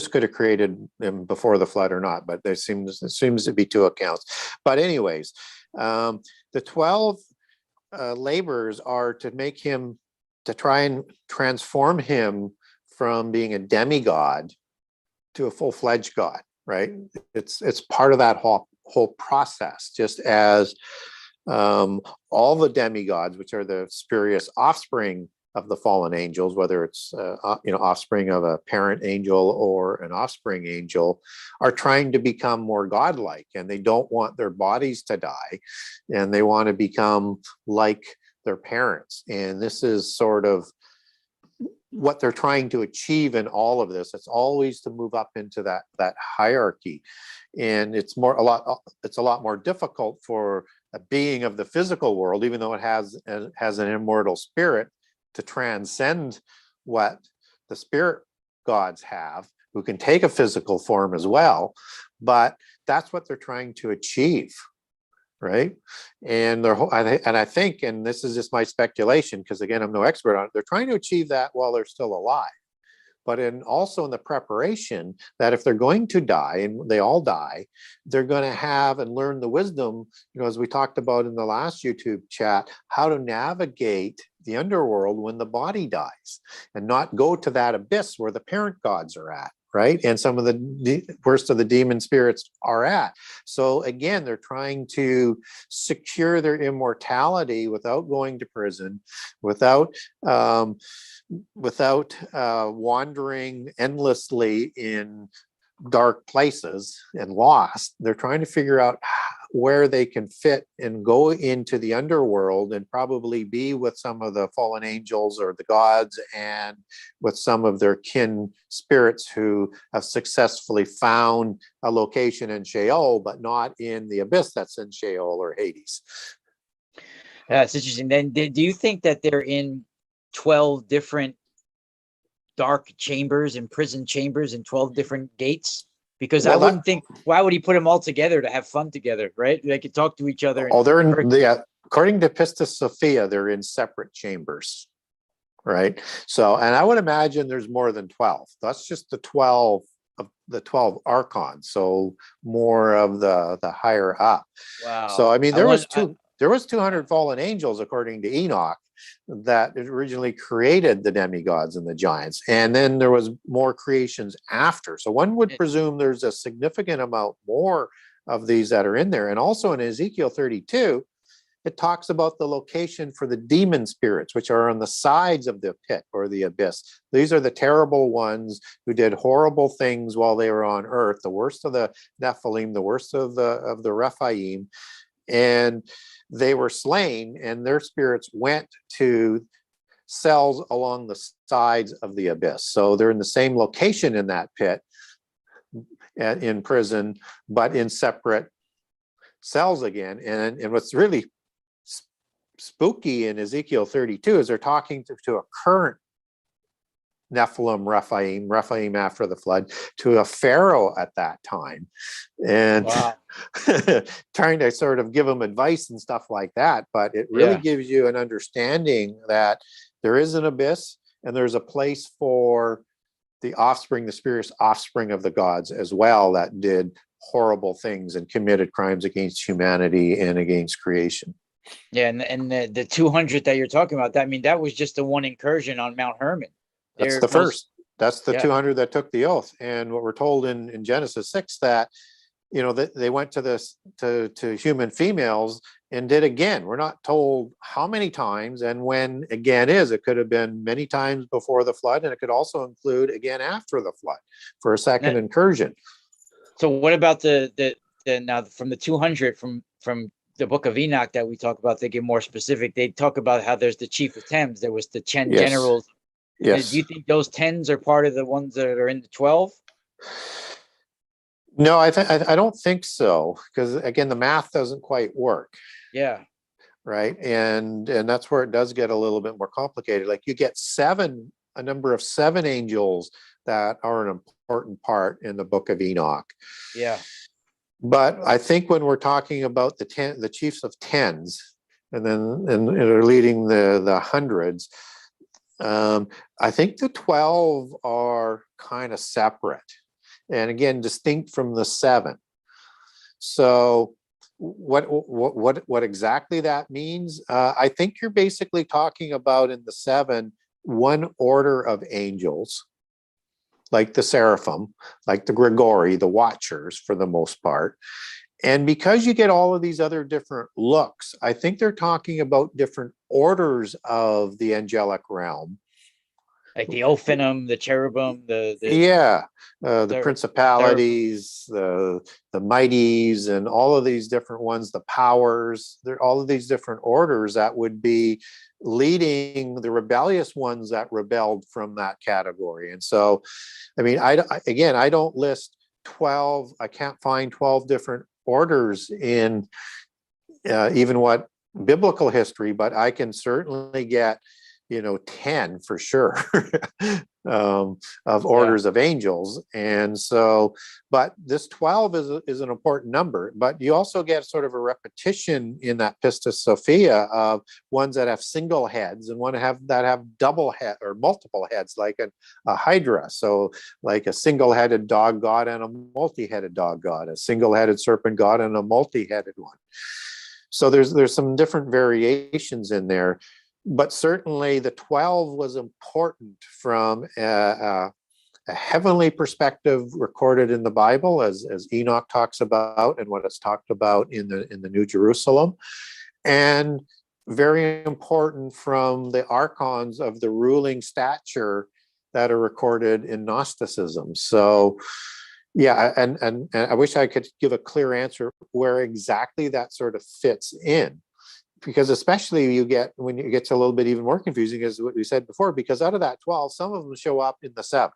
could have created him before the flood or not, but there seems to be two accounts. But anyways, the 12 labors are to try and transform him from being a demigod to a full-fledged god, right? It's part of that whole process, just as all the demigods, which are the spurious offspring of the fallen angels, whether it's offspring of a parent angel or an offspring angel, are trying to become more godlike, and they don't want their bodies to die, and they want to become like their parents. And this is sort of what they're trying to achieve in all of this. It's always to move up into that hierarchy, and it's a lot more difficult for a being of the physical world, even though it has an immortal spirit, to transcend what the spirit gods have, who can take a physical form as well. But that's what they're trying to achieve, right? And I think, and this is just my speculation, because again, I'm no expert on it, they're trying to achieve that while they're still alive. But also in the preparation that if they're going to die, and they all die, they're going to have and learn the wisdom, as we talked about in the last YouTube chat, how to navigate the underworld when the body dies, and not go to that abyss where the parent gods are at, right? And some of the worst of the demon spirits are at. So again, they're trying to secure their immortality without going to prison, without wandering endlessly in dark places and lost. They're trying to figure out where they can fit and go into the underworld and probably be with some of the fallen angels or the gods and with some of their kin spirits who have successfully found a location in Sheol, but not in the abyss that's in Sheol or Hades. That's interesting. Then do you think that they're in 12 different dark chambers and prison chambers and 12 different gates? Because I wouldn't think, why would he put them all together to have fun together, right? They could talk to each other. Oh, they're in according to Pistis Sophia, they're in separate chambers, right? So, and I would imagine there's more than 12. That's just the 12 of the 12 archons. So more of the higher up. Wow. So, I mean, there was 200 fallen angels, according to Enoch, that originally created the demigods and the giants. And then there was more creations after. So one would presume there's a significant amount more of these that are in there. And also in Ezekiel 32, it talks about the location for the demon spirits, which are on the sides of the pit or the abyss. These are the terrible ones who did horrible things while they were on earth, the worst of the Nephilim, the worst of the Rephaim. And they were slain, and their spirits went to cells along the sides of the abyss. So they're in the same location in that pit, in prison, but in separate cells again. And what's really spooky in Ezekiel 32 is they're talking to a current Nephilim, Rephaim after the flood, to a pharaoh at that time, and wow. Trying to sort of give him advice and stuff like that. But it really gives you an understanding that there is an abyss and there's a place for the offspring, the spiritual offspring of the gods as well, that did horrible things and committed crimes against humanity and against creation. Yeah, and the 200 that you're talking about, I mean, that was just the one incursion on Mount Hermon. That's the first. That's the 200 that took the oath. And what we're told in Genesis 6, that, you know, that they went to this to human females and did again. We're not told how many times and when again is. It could have been many times before the flood, and it could also include again after the flood for a second incursion. So what about the now from the 200 from the book of Enoch that we talk about, they get more specific. They talk about how there's the chief of tens. There was the 10 generals. Yes. Do you think those 10s are part of the ones that are in the 12? No, I don't think so, because again, the math doesn't quite work. Yeah. Right. And that's where it does get a little bit more complicated. Like you get a number of 7 angels that are an important part in the book of Enoch. Yeah. But I think when we're talking about the chiefs of tens, and are leading the hundreds, I think the 12 are kind of separate, and again distinct from the 7. So what exactly that means? I think you're basically talking about in the 7 one order of angels, like the seraphim, like the Grigori, the watchers for the most part. And because you get all of these other different looks, I think they're talking about different orders of the angelic realm. Like the Ophanim, the cherubim, the principalities, the mighties, and all of these different ones, the powers. There are all of these different orders that would be leading the rebellious ones that rebelled from that category. And so, I mean, I don't list 12. I can't find 12 different orders in even what biblical history, but I can certainly get 10 for sure of orders of angels. And so, but this 12 is an important number, but you also get sort of a repetition in that Pistis Sophia of ones that have single heads and one that have double head or multiple heads, like a hydra. So like a single-headed dog god and a multi-headed dog god, a single-headed serpent god and a multi-headed one. So there's some different variations in there. But certainly the 12 was important from a heavenly perspective recorded in the Bible, as Enoch talks about and what it's talked about in the New Jerusalem, and very important from the archons of the ruling stature that are recorded in Gnosticism. So, Yeah, and I wish I could give a clear answer where exactly that sort of fits in, because especially when it gets a little bit even more confusing, as what we said before, because out of that 12, some of them show up in the 7.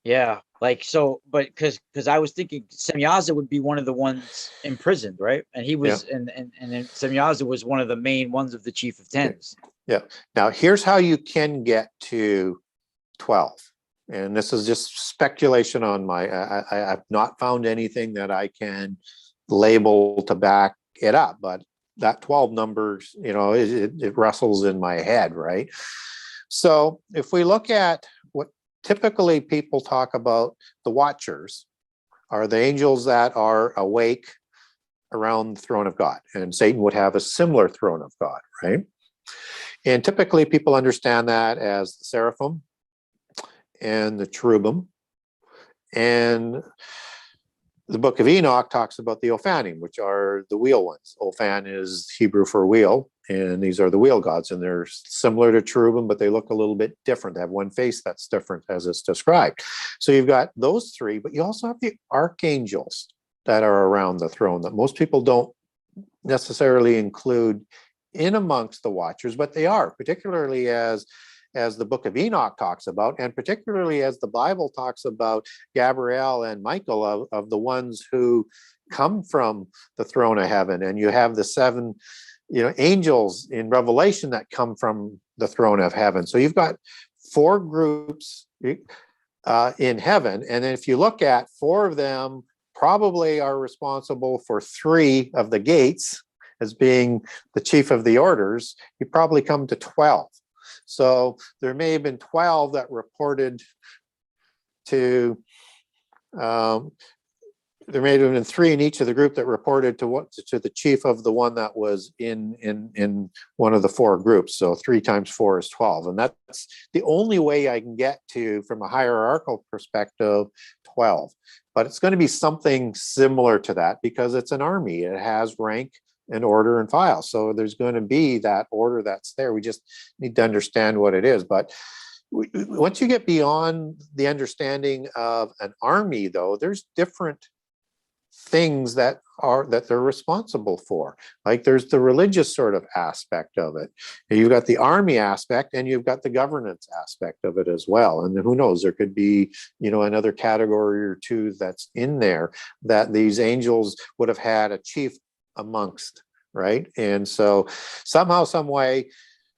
Yeah, like so, but because I was thinking Semyaza would be one of the ones imprisoned, right? And he was, Yeah. and then Semyaza was one of the main ones of the Chief of Tens. Yeah. Now here's how you can get to 12, and this is just speculation on my. I've not found anything that I can label to back it up, but that 12 numbers, it wrestles in my head, right? So if we look at what typically people talk about, the watchers are the angels that are awake around the throne of God, and Satan would have a similar throne of God, right? And typically people understand that as the seraphim and the cherubim. And the book of Enoch talks about the Ophanim, which are the wheel ones. Ophan is Hebrew for wheel, and these are the wheel gods, and they're similar to cherubim, but they look a little bit different. They have one face that's different as it's described. So you've got those 3, but you also have the archangels that are around the throne that most people don't necessarily include in amongst the watchers, but they are, particularly as the book of Enoch talks about, and particularly as the Bible talks about Gabriel and Michael of the ones who come from the throne of heaven. And you have the 7, angels in Revelation that come from the throne of heaven. So you've got 4 groups in heaven. And then if you look at 4 of them probably are responsible for 3 of the gates as being the chief of the orders, you probably come to 12. So there may have been 12 that reported to, there may have been 3 in each of the group that reported to the chief of the one that was in one of the 4 groups. So 3 times 4 is 12. And that's the only way I can get to, from a hierarchical perspective, 12. But it's going to be something similar to that because it's an army. It has rank and order and file. So there's going to be that order that's there. We just need to understand what it is. But once you get beyond the understanding of an army, though, there's different things that they're responsible for. Like there's the religious sort of aspect of it. And you've got the army aspect, and you've got the governance aspect of it as well. And who knows, there could be, another category or 2 that's in there that these angels would have had a chief amongst, right? And so somehow, some way,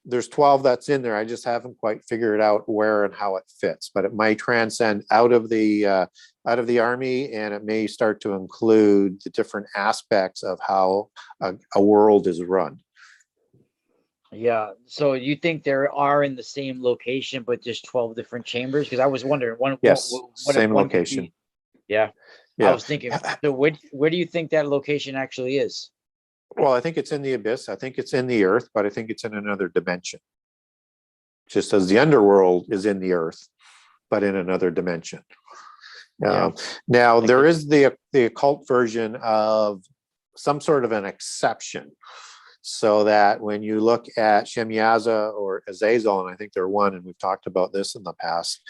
there's 12 that's in there. I just haven't quite figured out where and how it fits, but it might transcend out of the army, and it may start to include the different aspects of how a world is run. Yeah. So you think there are in the same location, but just 12 different chambers? Because I was wondering Yes, same location. Yeah. Yeah. I was thinking, so where do you think that location actually is? Well, I think it's in the abyss. I think it's in the earth, but I think it's in another dimension. Just as the underworld is in the earth, but in another dimension. Now, there is the occult version of some sort of an exception. So that when you look at Shemyaza or Azazel, and I think they're one, and we've talked about this in the past,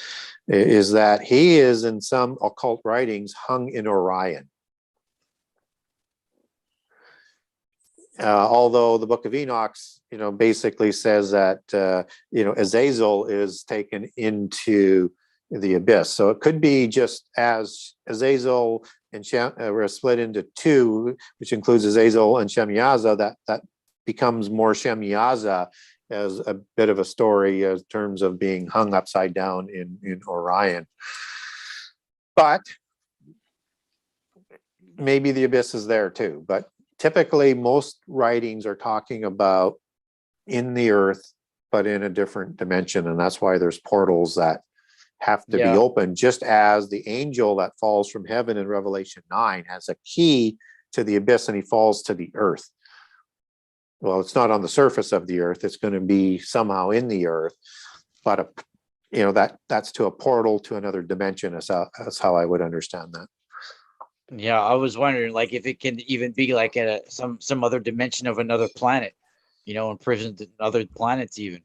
is that he is in some occult writings hung in Orion. Although the book of Enoch, basically says that, Azazel is taken into the abyss. So it could be just as Azazel and were split into 2, which includes Azazel and Shemyaza, that becomes more Shemyaza as a bit of a story in terms of being hung upside down in Orion. But maybe the abyss is there too. But typically most writings are talking about in the earth, but in a different dimension. And that's why there's portals that have to be open, just as the angel that falls from heaven in Revelation 9 has a key to the abyss, and he falls to the earth. Well, it's not on the surface of the earth. It's going to be somehow in the earth, but that's to a portal to another dimension. That's how I would understand that. Yeah, I was wondering, like, if it can even be like at some other dimension of another planet, imprisoned in other planets even.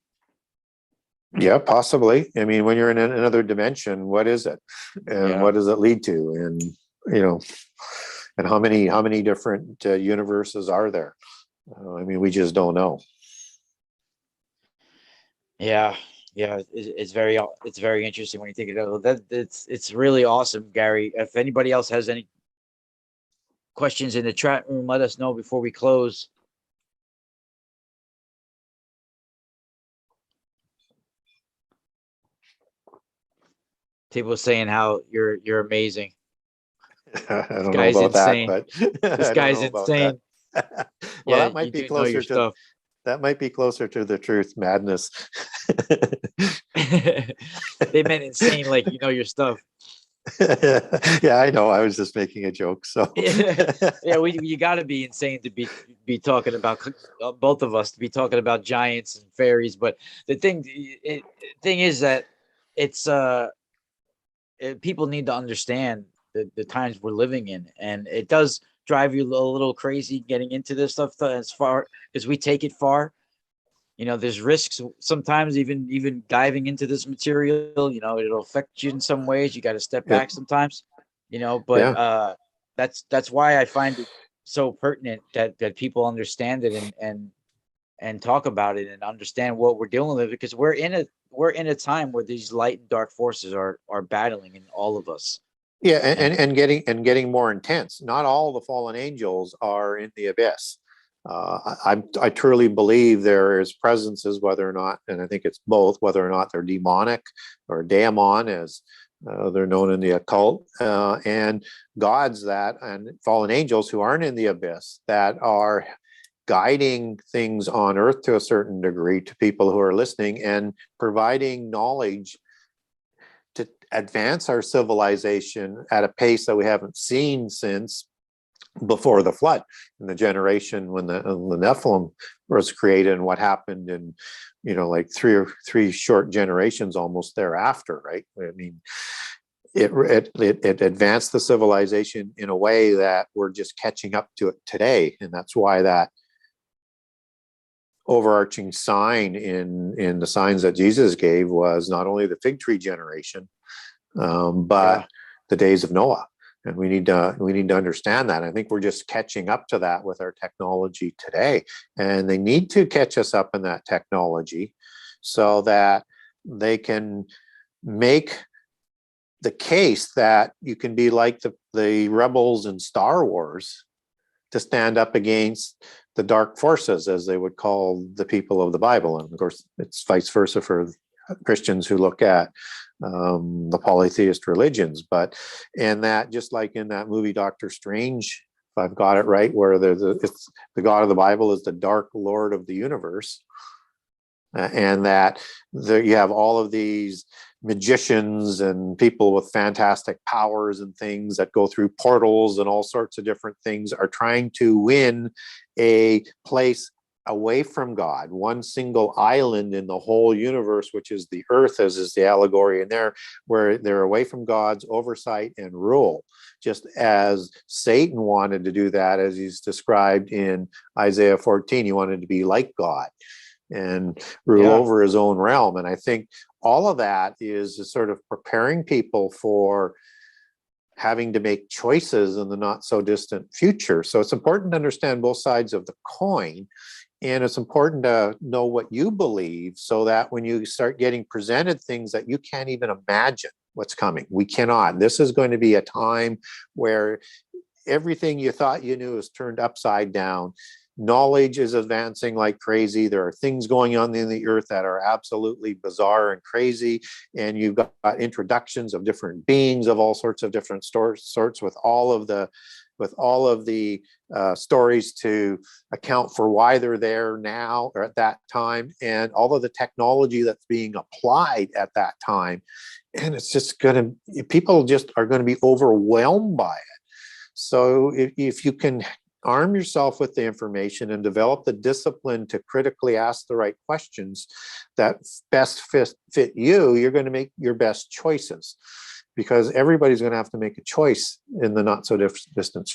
Yeah, possibly. I mean, when you're in another dimension, what is it, and what does it lead to, and you know, and how many different universes are there? I mean, we just don't know. Yeah, yeah, it's very interesting when you think of that. It's really awesome, Gary. If anybody else has any questions in the chat room, let us know before we close. People saying how you're amazing. I This don't know guy's about that, insane. but This I don't guy's know about that. insane. Well, Yeah, that might you be do know your closer to stuff. the truth, madness. They meant insane, like you know your stuff. Yeah, I know. I was just making a joke. So Yeah, you got to be insane to be talking about both of us to be talking about giants and fairies. But the thing is that it's people need to understand the times we're living in, and it does drive you a little crazy getting into this stuff as far as we take it far. There's risks sometimes, even diving into this material. It'll affect you in some ways. You got to step yeah, back sometimes. But yeah, that's why I find it so pertinent that people understand it and talk about it and understand what we're dealing with, because we're in a time where these light and dark forces are battling in all of us. yeah, And and getting more intense. Not all the fallen angels are in the abyss. I truly believe there is presences, whether or not, and I think it's both, whether or not they're demonic or daemon, as they're known in the occult, and gods that and fallen angels who aren't in the abyss that are guiding things on earth to a certain degree to people who are listening and providing knowledge to advance our civilization at a pace that we haven't seen since before the flood, in the generation when the Nephilim was created, and what happened in like three short generations almost thereafter, right? I mean, it advanced the civilization in a way that we're just catching up to it today, and that's why that overarching sign in the signs that Jesus gave was not only the fig tree generation, but the days of Noah. And we need to understand that. I think we're just catching up to that with our technology today, and they need to catch us up in that technology so that they can make the case that you can be like the rebels in Star Wars, to stand up against the dark forces, as they would call the people of the Bible. And of course, it's vice versa for Christians who look at the polytheist religions. But in that, just like in that movie Doctor Strange, if I've got it right, where it's the God of the Bible is the dark lord of the universe, and that you have all of these magicians and people with fantastic powers and things that go through portals and all sorts of different things, are trying to win a place away from God, one single island in the whole universe, which is the earth, as is the allegory in there, where they're away from God's oversight and rule, just as Satan wanted to do that, as he's described in Isaiah 14. He wanted to be like God and rule over his own realm. And I think all of that is sort of preparing people for having to make choices in the not so distant future. So it's important to understand both sides of the coin. And it's important to know what you believe, so that when you start getting presented things that you can't even imagine what's coming, we cannot. This is going to be a time where everything you thought you knew is turned upside down. Knowledge is advancing like crazy. There are things going on in the earth that are absolutely bizarre and crazy. And you've got introductions of different beings of all sorts of different sorts, with all of the stories to account for why they're there now or at that time, and all of the technology that's being applied at that time. And it's just people just are going to be overwhelmed by it. So if you can arm yourself with the information and develop the discipline to critically ask the right questions that best fit you, you're going to make your best choices, because everybody's going to have to make a choice in the not so distant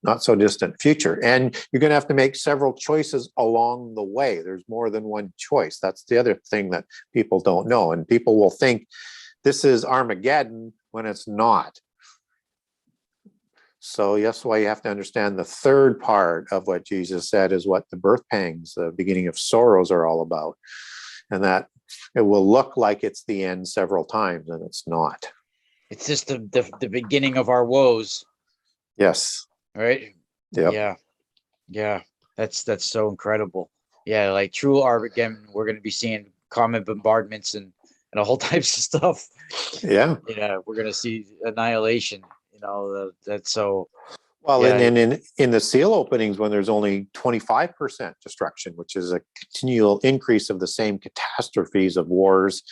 not so distant future. And you're going to have to make several choices along the way. There's more than one choice. That's the other thing that people don't know. And people will think this is Armageddon when it's not. So that's why you have to understand the third part of what Jesus said is what the birth pangs, the beginning of sorrows, are all about. And that it will look like it's the end several times, and it's not. It's just the beginning of our woes. Yes. Right. Yep. Yeah. That's so incredible. Yeah, like true Armageddon, we're going to be seeing comet bombardments and a whole types of stuff. Yeah. We're going to see annihilation. That's so. Well, yeah. and in the seal openings, when there's only 25% destruction, which is a continual increase of the same catastrophes of wars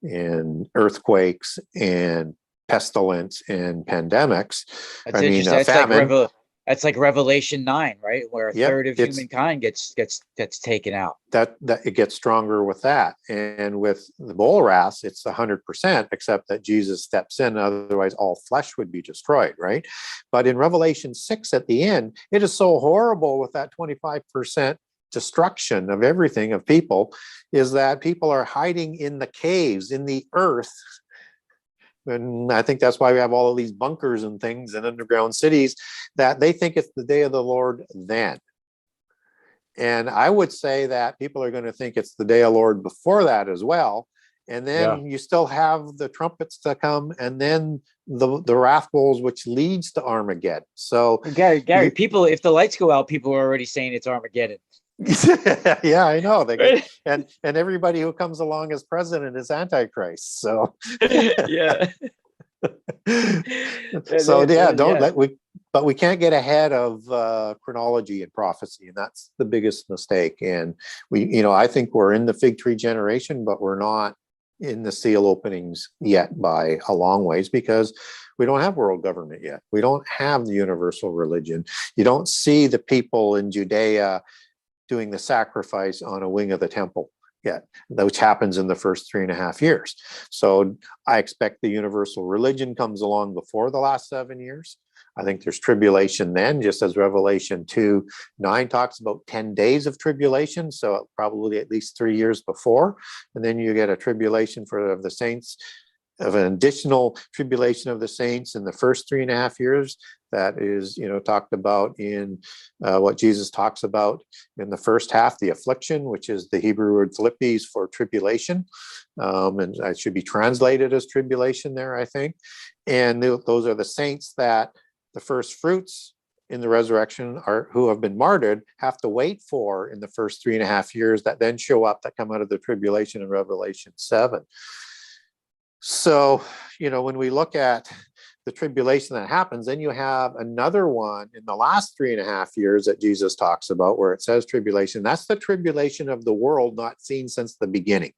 and earthquakes and pestilence and pandemics. That's interesting. Famine. That's like Revelation 9, right? Where a third of it's humankind gets taken out. That it gets stronger with that. And with the bowl wrath, it's 100%, except that Jesus steps in. Otherwise, all flesh would be destroyed, right? But in Revelation 6 at the end, it is so horrible with that 25% destruction of everything, of people, is that people are hiding in the caves, in the earth. And I think that's why we have all of these bunkers and things and underground cities, that they think it's the day of the Lord then. And I would say that people are going to think it's the day of the Lord before that as well. And then you still have the trumpets to come, and then the wrath bowls, which leads to Armageddon. So Gary, people, if the lights go out, people are already saying it's Armageddon. Yeah, I know. And everybody who comes along as president is Antichrist. So yeah. But we can't get ahead of chronology and prophecy, and that's the biggest mistake. And I think we're in the fig tree generation, but we're not in the seal openings yet by a long ways, because we don't have world government yet. We don't have the universal religion. You don't see the people in Judea doing the sacrifice on a wing of the temple yet, which happens in the first 3.5 years. So I expect the universal religion comes along before the last 7 years. I think there's tribulation then, just as Revelation 2:9 talks about 10 days of tribulation. So probably at least 3 years before. And then you get a tribulation of the saints, of an additional tribulation of the saints in the first 3.5 years. That is, talked about in what Jesus talks about in the first half, the affliction, which is the Hebrew word Philippies for tribulation. And it should be translated as tribulation there, I think. And those are the saints that the first fruits in the resurrection who have been martyred have to wait for in the first 3.5 years, that then show up, that come out of the tribulation in Revelation 7. So, when we look at the tribulation that happens, then you have another one in the last 3.5 years that Jesus talks about, where it says tribulation. That's the tribulation of the world not seen since the beginning.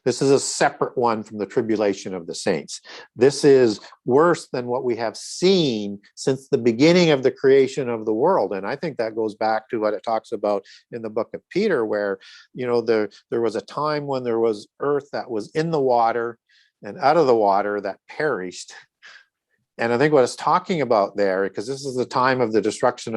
This is a separate one from the tribulation of the saints. This is worse than what we have seen since the beginning of the creation of the world. And I think that goes back to what it talks about in the book of Peter, where, there was a time when there was earth that was in the water and out of the water that perished. And I think what it's talking about there, because this is the time of the destruction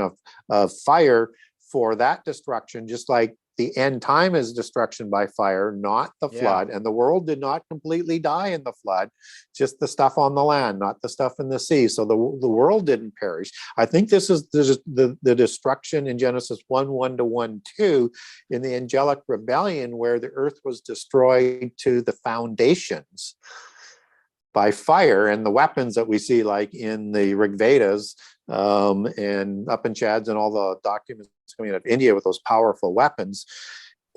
of fire for that destruction, just like the end time is destruction by fire, not the flood. And the world did not completely die in the flood, just the stuff on the land, not the stuff in the sea. So the world didn't perish. I think this is the destruction in Genesis 1:1 to 1:2 in the angelic rebellion, where the earth was destroyed to the foundations by fire, and the weapons that we see, like in the Rig Vedas and Upanishads and all the documents coming out of India with those powerful weapons.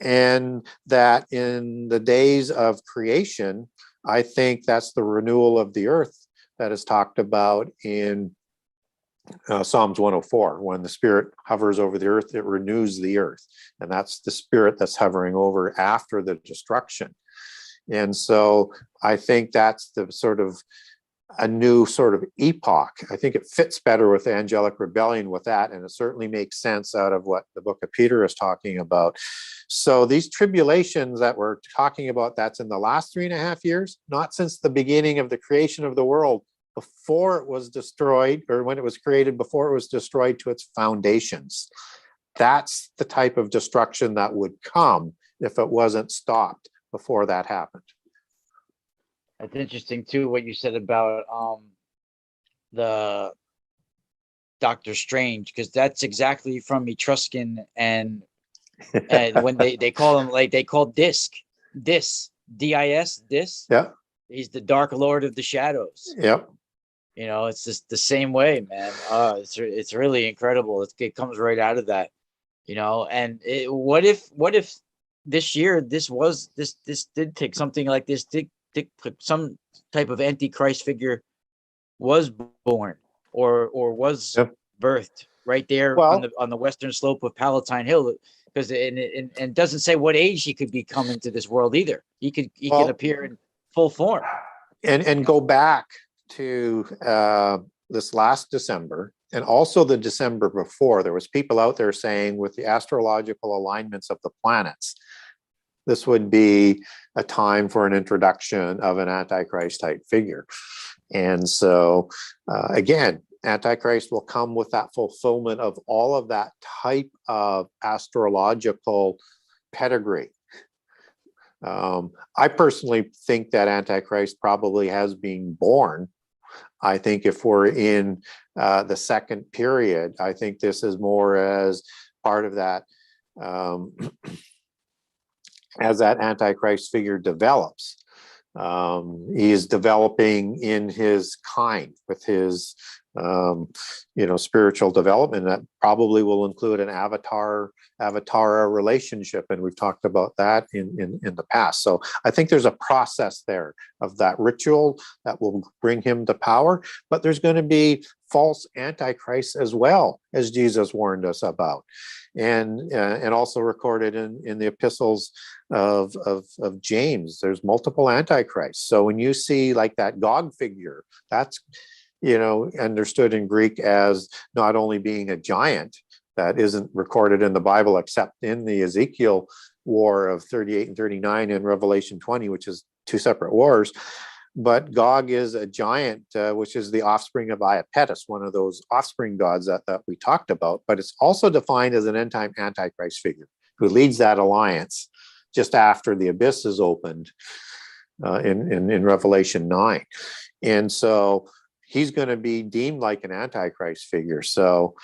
And that in the days of creation, I think that's the renewal of the earth that is talked about in Psalms 104. When the Spirit hovers over the earth, it renews the earth. And that's the Spirit that's hovering over after the destruction. And so I think that's the sort of a new sort of epoch. I think it fits better with the angelic rebellion with that, and it certainly makes sense out of what the book of Peter is talking about. So these tribulations that we're talking about, that's in the last 3.5 years, not since the beginning of the creation of the world, before it was destroyed, or when it was created before it was destroyed to its foundations. That's the type of destruction that would come if it wasn't stopped before that happened. That's interesting too, what you said about the Doctor Strange, because that's exactly from Etruscan, and when they call him, like, they call Disc, Dis, D-I-S, Dis. Yeah. He's the Dark Lord of the Shadows. Yep. You know, it's just the same way, man. It's really incredible. It comes right out of that, you know. And what if this year this did take something like this, did some type of Antichrist figure was born or was birthed right there on the western slope of Palatine Hill, because it doesn't say what age he could be coming to this world either. He could appear in full form and go back to this last December, and also the December before. There was people out there saying, with the astrological alignments of the planets, this would be a time for an introduction of an Antichrist type figure. And so again, Antichrist will come with that fulfillment of all of that type of astrological pedigree. I personally think that Antichrist probably has been born. I think if we're in the second period, I think this is more as part of that, as that Antichrist figure develops. He is developing in his kind, with his spiritual development. That probably will include an avatar relationship, and we've talked about that in the past. So I think there's a process there of that ritual that will bring him to power, but there's going to be false antichrists as well, as Jesus warned us about, and also recorded in the epistles of James. There's multiple antichrists. So when you see like that Gog figure, that's understood in Greek as not only being a giant that isn't recorded in the Bible except in the Ezekiel war of 38 and 39 and Revelation 20, which is two separate wars, but Gog is a giant, which is the offspring of Iapetus, one of those offspring gods that we talked about. But it's also defined as an end-time Antichrist figure who leads that alliance just after the abyss is opened in Revelation 9. And so he's going to be deemed like an Antichrist figure. So,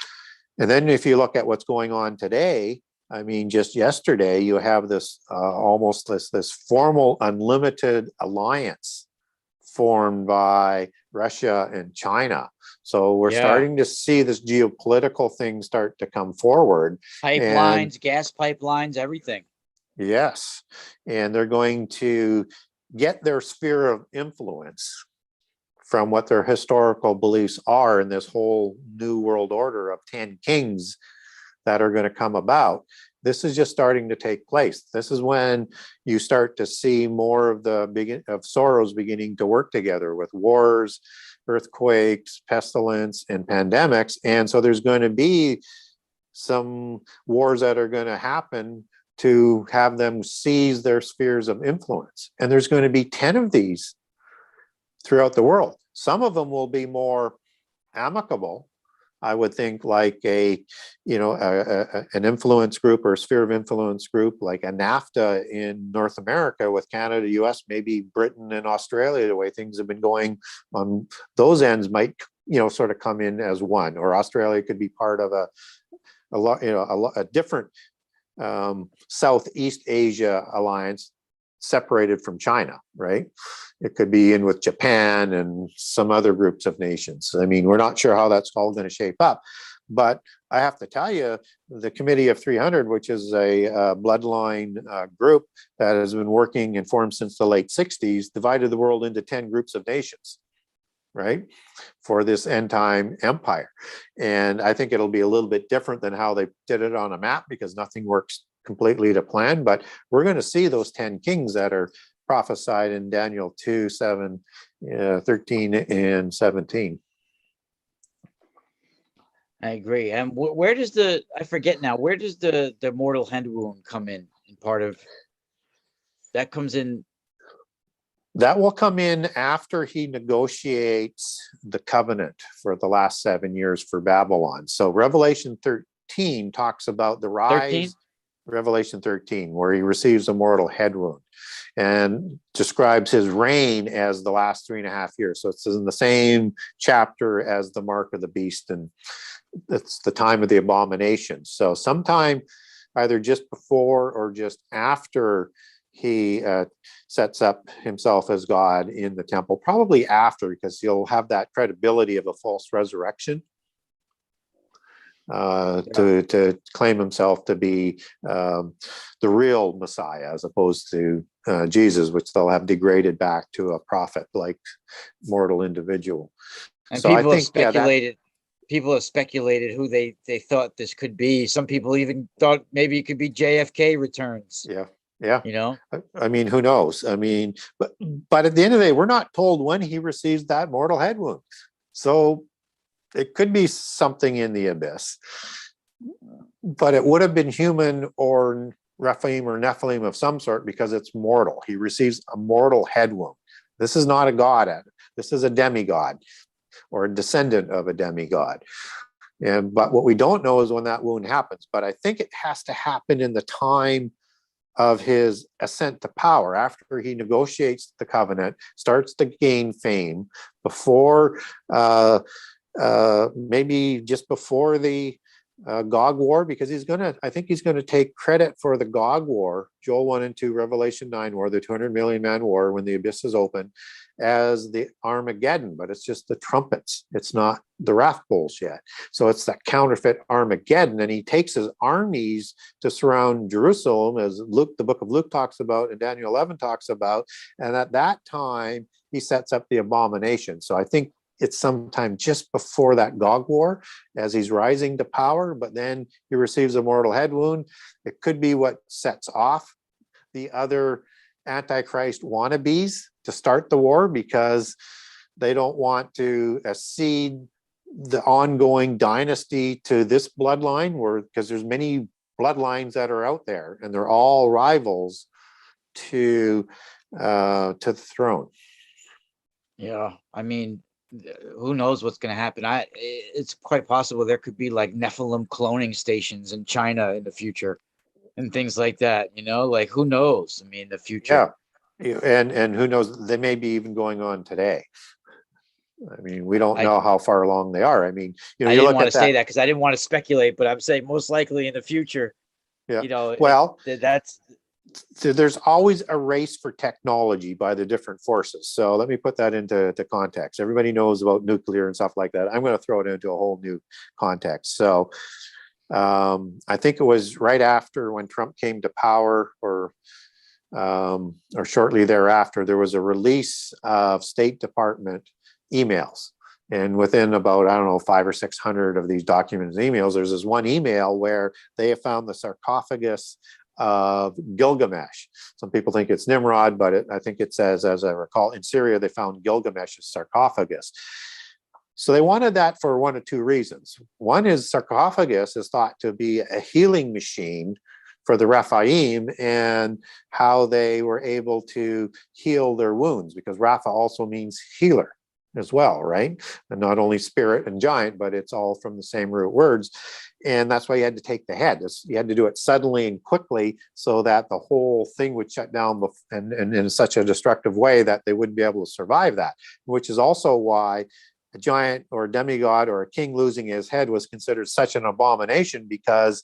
and then if you look at what's going on today, I mean, just yesterday, you have this almost this formal unlimited alliance formed by Russia and China. So we're starting to see this geopolitical thing start to come forward. Pipelines, gas pipelines, everything. Yes. And they're going to get their sphere of influence from what their historical beliefs are in this whole new world order of 10 kings that are going to come about. This is just starting to take place. This is when you start to see more of sorrows beginning to work together with wars, earthquakes, pestilence, and pandemics. And so there's going to be some wars that are going to happen to have them seize their spheres of influence. And there's going to be 10 of these throughout the world. Some of them will be more amicable, I would think, like an influence group or a sphere of influence group, like a NAFTA in North America with Canada, US, maybe Britain and Australia. The way things have been going on those ends might, sort of come in as one. Or Australia could be part of a different Southeast Asia alliance separated from China, right? It could be in with Japan and some other groups of nations. I mean, we're not sure how that's all going to shape up, but I have to tell you, the Committee of 300, which is a bloodline group that has been working and formed since the late 60s, divided the world into 10 groups of nations, right, for this end time empire. And I think it'll be a little bit different than how they did it on a map, because nothing works completely to plan, but we're going to see those 10 kings that are prophesied in Daniel 2, 7, 13, and 17. I agree. And where does I forget now, where does the mortal hand wound come in part of that? Comes in That will come in after he negotiates the covenant for the last 7 years for Babylon. So Revelation 13 talks about the 13? rise, Revelation 13, where he receives a mortal head wound and describes his reign as the last 3.5 years. So it's in the same chapter as the mark of the beast, and it's the time of the abomination. So sometime either just before or just after he sets up himself as God in the temple, probably after, because he'll have that credibility of a false resurrection to claim himself to be the real Messiah, as opposed to Jesus, which they'll have degraded back to a prophet-like mortal individual. And So people I have think, speculated. People have speculated who they thought this could be. Some people even thought maybe it could be JFK returns. yeah. Yeah. You know, I mean, who knows? I mean, but at the end of the day, we're not told when he receives that mortal head wound. So it could be something in the abyss. But it would have been human or Rephaim or Nephilim of some sort, because it's mortal. He receives a mortal head wound. This is not a god. This is a demigod or a descendant of a demigod. But what we don't know is when that wound happens. But I think it has to happen in the time of his ascent to power, after he negotiates the covenant, starts to gain fame, before maybe just before the Gog War, because I think he's gonna take credit for the Gog War, Joel 1 and 2, Revelation 9 War, the 200 million man war when the abyss is open, as the Armageddon, but it's just the trumpets. It's not the wrath bowls yet. So it's that counterfeit Armageddon, and he takes his armies to surround Jerusalem, as Luke, the book of Luke talks about, and Daniel 11 talks about, and at that time he sets up the abomination. So I think it's sometime just before that Gog War, as he's rising to power, but then he receives a mortal head wound. It could be what sets off the other Antichrist wannabes to start the war, because they don't want to cede the ongoing dynasty to this bloodline, because there's many bloodlines that are out there, and they're all rivals to the throne. Yeah, I mean, who knows what's going to happen? It's quite possible there could be like Nephilim cloning stations in China in the future, and things like that. You know, like who knows? I mean, the future. Yeah, and who knows? They may be even going on today. I mean, we don't know how far along they are. I mean, I you didn't look want at to say that because I didn't want to speculate, but I'm saying most likely in the future. Yeah. You know, well, that's. So there's always a race for technology by the different forces. So let me put that into context. Everybody knows about nuclear and stuff like that. I'm going to throw it into a whole new context. So I think it was right after when Trump came to power, or shortly thereafter, there was a release of State Department emails. And within about, 500 or 600 of these documents and emails, there's this one email where they have found the sarcophagus of Gilgamesh. Some people think it's Nimrod, but I think it says, as I recall, in Syria, they found Gilgamesh's sarcophagus. So they wanted that for one of two reasons. One is sarcophagus is thought to be a healing machine for the Rephaim, and how they were able to heal their wounds, because Rapha also means healer as well, right? And not only spirit and giant, but it's all from the same root words. And that's why you had to take the head. You had to do it suddenly and quickly, so that the whole thing would shut down and in such a destructive way that they wouldn't be able to survive that, which is also why a giant or a demigod or a king losing his head was considered such an abomination, because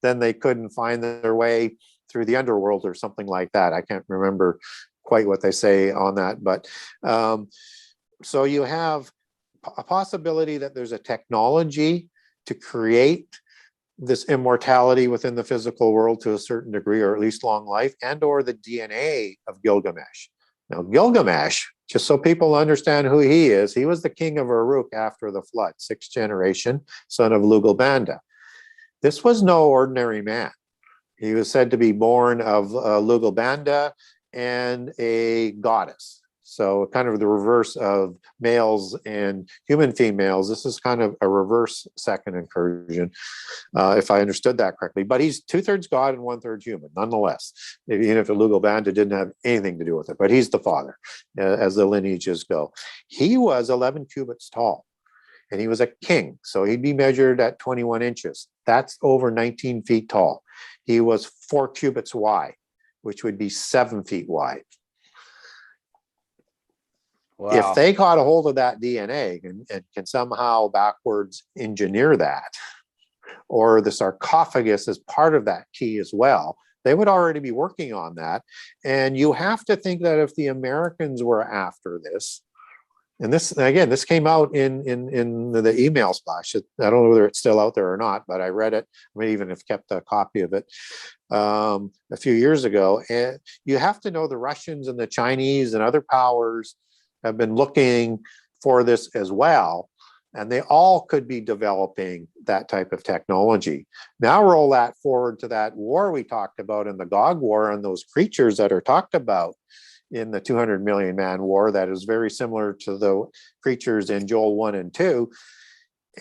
then they couldn't find their way through the underworld or something like that. I can't remember quite what they say on that, but so you have a possibility that there's a technology to create this immortality within the physical world to a certain degree, or at least long life, and or the DNA of Gilgamesh. Now, Gilgamesh, just so people understand who he is, he was the king of Uruk after the flood, 6th generation, son of Lugalbanda. This was no ordinary man. He was said to be born of Lugalbanda and a goddess. So kind of the reverse of males and human females. This is kind of a reverse second incursion, if I understood that correctly. But he's 2/3 God and 1/3 human, nonetheless. Even if Lugolbanda didn't have anything to do with it, but he's the father, as the lineages go. He was 11 cubits tall, and he was a king. So he'd be measured at 21 inches. That's over 19 feet tall. He was 4 cubits wide, which would be 7 feet wide. Wow. If they caught a hold of that DNA and can somehow backwards engineer that, or the sarcophagus is part of that key as well, they would already be working on that. And you have to think that if the Americans were after this, and this, again, this came out in the email splash. I don't know whether it's still out there or not, but I read it. I may even have kept a copy of it a few years ago. And you have to know the Russians and the Chinese and other powers have been looking for this as well. And they all could be developing that type of technology. Now roll that forward to that war we talked about in the Gog War, and those creatures that are talked about in the 200 million man war that is very similar to the creatures in Joel 1 and 2.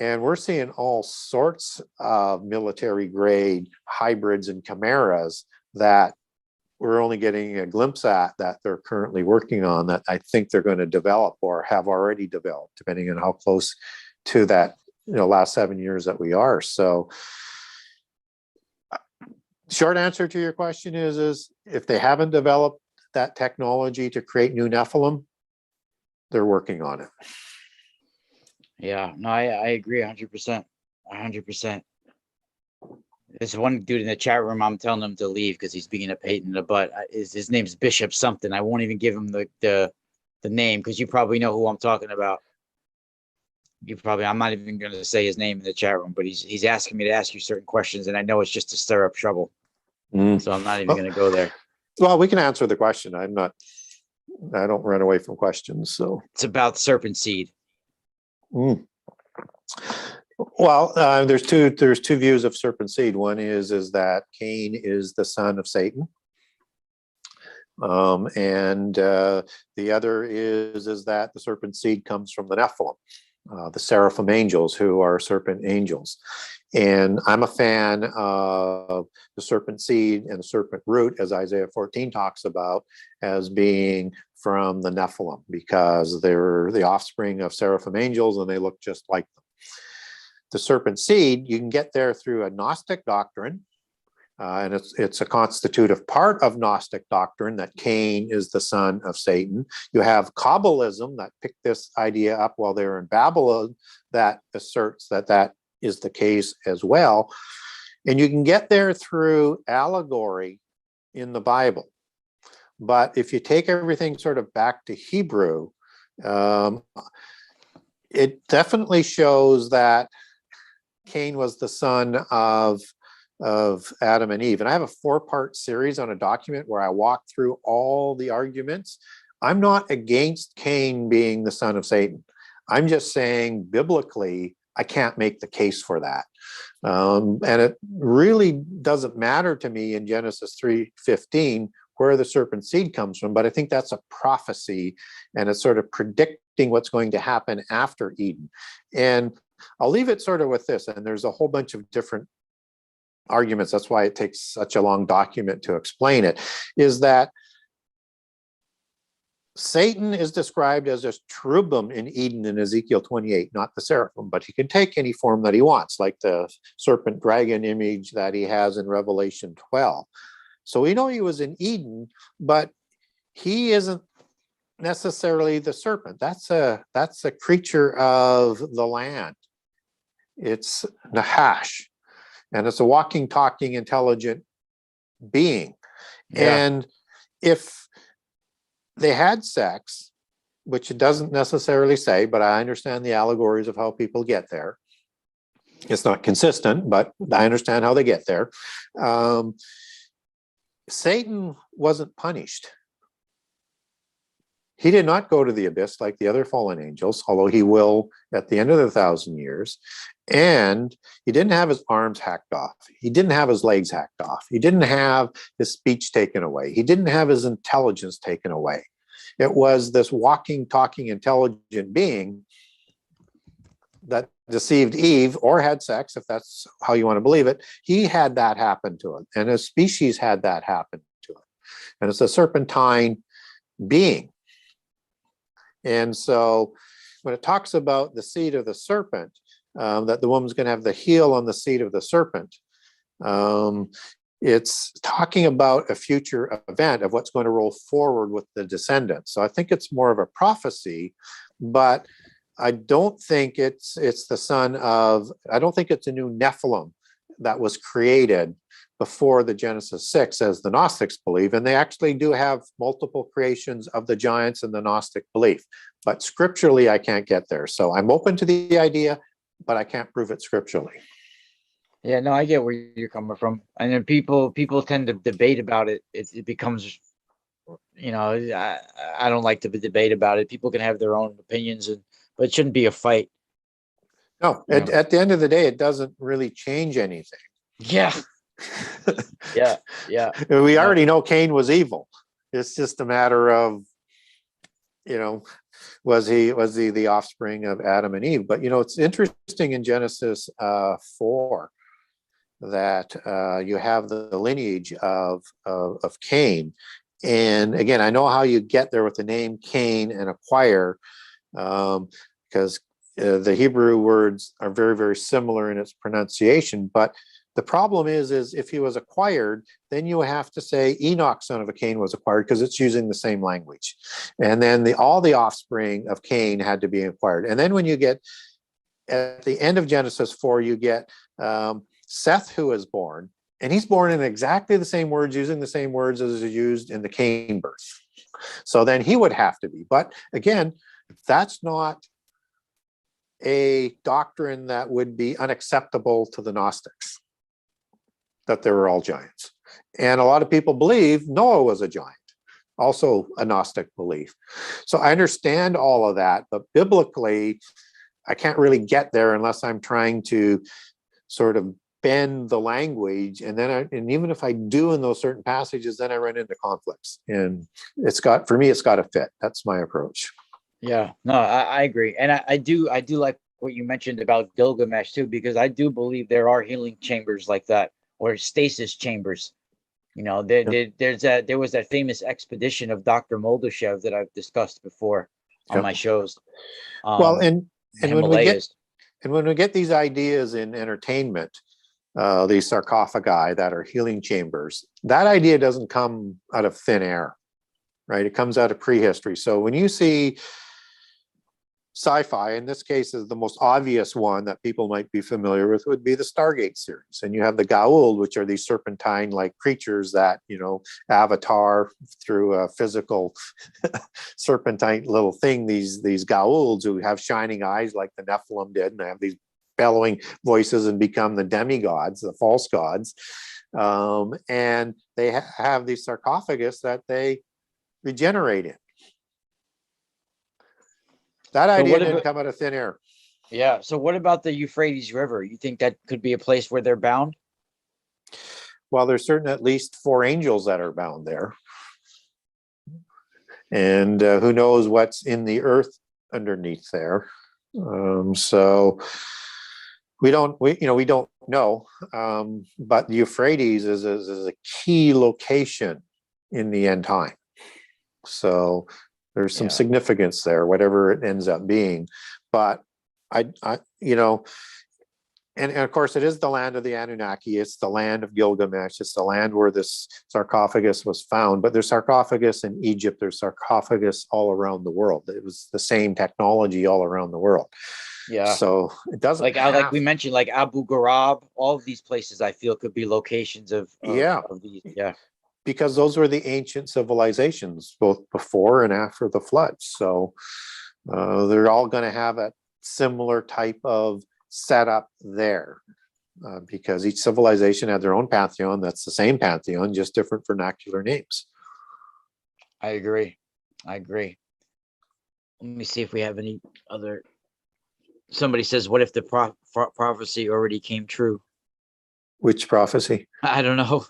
And we're seeing all sorts of military grade hybrids and chimeras that we're only getting a glimpse at, that they're currently working on, that I think they're going to develop or have already developed, depending on how close to that, last 7 years that we are. So short answer to your question is if they haven't developed that technology to create new Nephilim, they're working on it. Yeah, no, I agree 100%. 100%. There's one dude in the chat room, I'm telling him to leave because he's being a pain in the butt. His name's Bishop something. I won't even give him the name because you probably know who I'm talking about. I'm not even going to say his name in the chat room, but he's asking me to ask you certain questions, and I know it's just to stir up trouble. So I'm not even going to go there. Well, we can answer the question. I don't run away from questions. So it's about serpent seed. Well, there's two views of serpent seed. One is that Cain is the son of Satan, and the other is that the serpent seed comes from the Nephilim, the seraphim angels, who are serpent angels. And I'm a fan of the serpent seed and the serpent root, as Isaiah 14 talks about, as being from the Nephilim, because they're the offspring of seraphim angels and they look just like them. The serpent seed, you can get there through a Gnostic doctrine, and it's a constitutive part of Gnostic doctrine that Cain is the son of Satan. You have Kabbalism that picked this idea up while they were in Babylon that asserts that is the case as well. And you can get there through allegory in the Bible. But if you take everything sort of back to Hebrew, it definitely shows that Cain was the son of Adam and Eve. And I have a 4-part series on a document where I walk through all the arguments. I'm not against Cain being the son of Satan. I'm just saying biblically, I can't make the case for that. And it really doesn't matter to me in Genesis 3:15 where the serpent seed comes from, but I think that's a prophecy and it's sort of predicting what's going to happen after Eden. And I'll leave it sort of with this, and there's a whole bunch of different arguments. That's why it takes such a long document to explain it, is that Satan is described as a cherubim in Eden in Ezekiel 28, not the seraphim, but he can take any form that he wants, like the serpent dragon image that he has in Revelation 12. So we know he was in Eden, but he isn't necessarily the serpent. That's a creature of the land. It's Nahash, and it's a walking, talking, intelligent being. Yeah. And if they had sex, which it doesn't necessarily say, but I understand the allegories of how people get there. It's not consistent, but I understand how they get there. Satan wasn't punished. He did not go to the abyss like the other fallen angels, although he will at the end of the 1,000 years. And he didn't have his arms hacked off. He didn't have his legs hacked off. He didn't have his speech taken away. He didn't have his intelligence taken away. It was this walking, talking, intelligent being that deceived Eve or had sex, if that's how you want to believe it. He had that happen to it, and a species had that happen to it. And it's a serpentine being. And so when it talks about the seed of the serpent, that the woman's going to have the heel on the seed of the serpent, it's talking about a future event of what's going to roll forward with the descendants. So I think it's more of a prophecy, but I don't think it's the son of, I don't think it's a new Nephilim that was created before the Genesis 6, as the Gnostics believe. And they actually do have multiple creations of the giants in the Gnostic belief. But scripturally, I can't get there. So I'm open to the idea, but I can't prove it scripturally. Yeah, no, I get where you're coming from. And then people tend to debate about it. It becomes, I don't like to debate about it. People can have their own opinions, but it shouldn't be a fight. No, at the end of the day, it doesn't really change anything. Yeah. Yeah. We already know Cain was evil. It's just a matter of, was he the offspring of Adam and Eve? But it's interesting in Genesis 4 that you have the lineage of Cain. And again, I know how you get there with the name Cain and acquire, because the Hebrew words are very, very similar in its pronunciation. But the problem is if he was acquired, then you have to say Enoch, son of a Cain, was acquired, because it's using the same language. And then all the offspring of Cain had to be acquired. And then when you get at the end of Genesis 4, you get Seth, who is born, and he's born in exactly the same words, using the same words as are used in the Cain birth. So then he would have to be. But again, that's not a doctrine that would be unacceptable to the Gnostics, that they were all giants. And a lot of people believe Noah was a giant, also a Gnostic belief. So I understand all of that, but biblically, I can't really get there unless I'm trying to sort of bend the language. And then even if I do in those certain passages, then I run into conflicts. And for me, it's got to fit. That's my approach. Yeah, no, I agree. And I do like what you mentioned about Gilgamesh too, because I do believe there are healing chambers like that, or stasis chambers. There was that famous expedition of Dr. Moldashev that I've discussed before on my shows. Well, and when we get these ideas in entertainment, these sarcophagi that are healing chambers, that idea doesn't come out of thin air, right? It comes out of prehistory. So when you see sci-fi, in this case is the most obvious one that people might be familiar with, would be the Stargate series. And you have the Goa'uld, which are these serpentine-like creatures that, avatar through a physical serpentine little thing, these Goa'ulds who have shining eyes like the Nephilim did, and they have these bellowing voices and become the demigods, the false gods. And they have these sarcophagus that they regenerate in. That idea didn't come out of thin air. Yeah. So what about the Euphrates River? You think that could be a place where they're bound? Well, there's certain at least 4 angels that are bound there. And who knows what's in the earth underneath there. So we don't know. But the Euphrates is a key location in the end time. So there's some significance there, whatever it ends up being. But and of course, it is the land of the Anunnaki. It's the land of Gilgamesh. It's the land where this sarcophagus was found. But there's sarcophagus in Egypt. There's sarcophagus all around the world. It was the same technology all around the world. Yeah. So it doesn't like we mentioned, like Abu Ghraib. All of these places, I feel, could be locations of these. Yeah. Because those were the ancient civilizations, both before and after the flood. So they're all going to have a similar type of setup there, because each civilization had their own pantheon. That's the same pantheon, just different vernacular names. I agree. Let me see if we have any other. Somebody says, what if the prophecy already came true? Which prophecy? I don't know.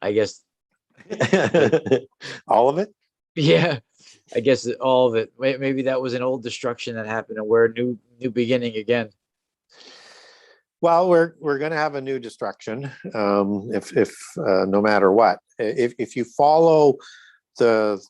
I guess all of it. Yeah, I guess all of it. Maybe that was an old destruction that happened, and we're a new beginning again. Well, we're going to have a new destruction, if no matter what. If you follow the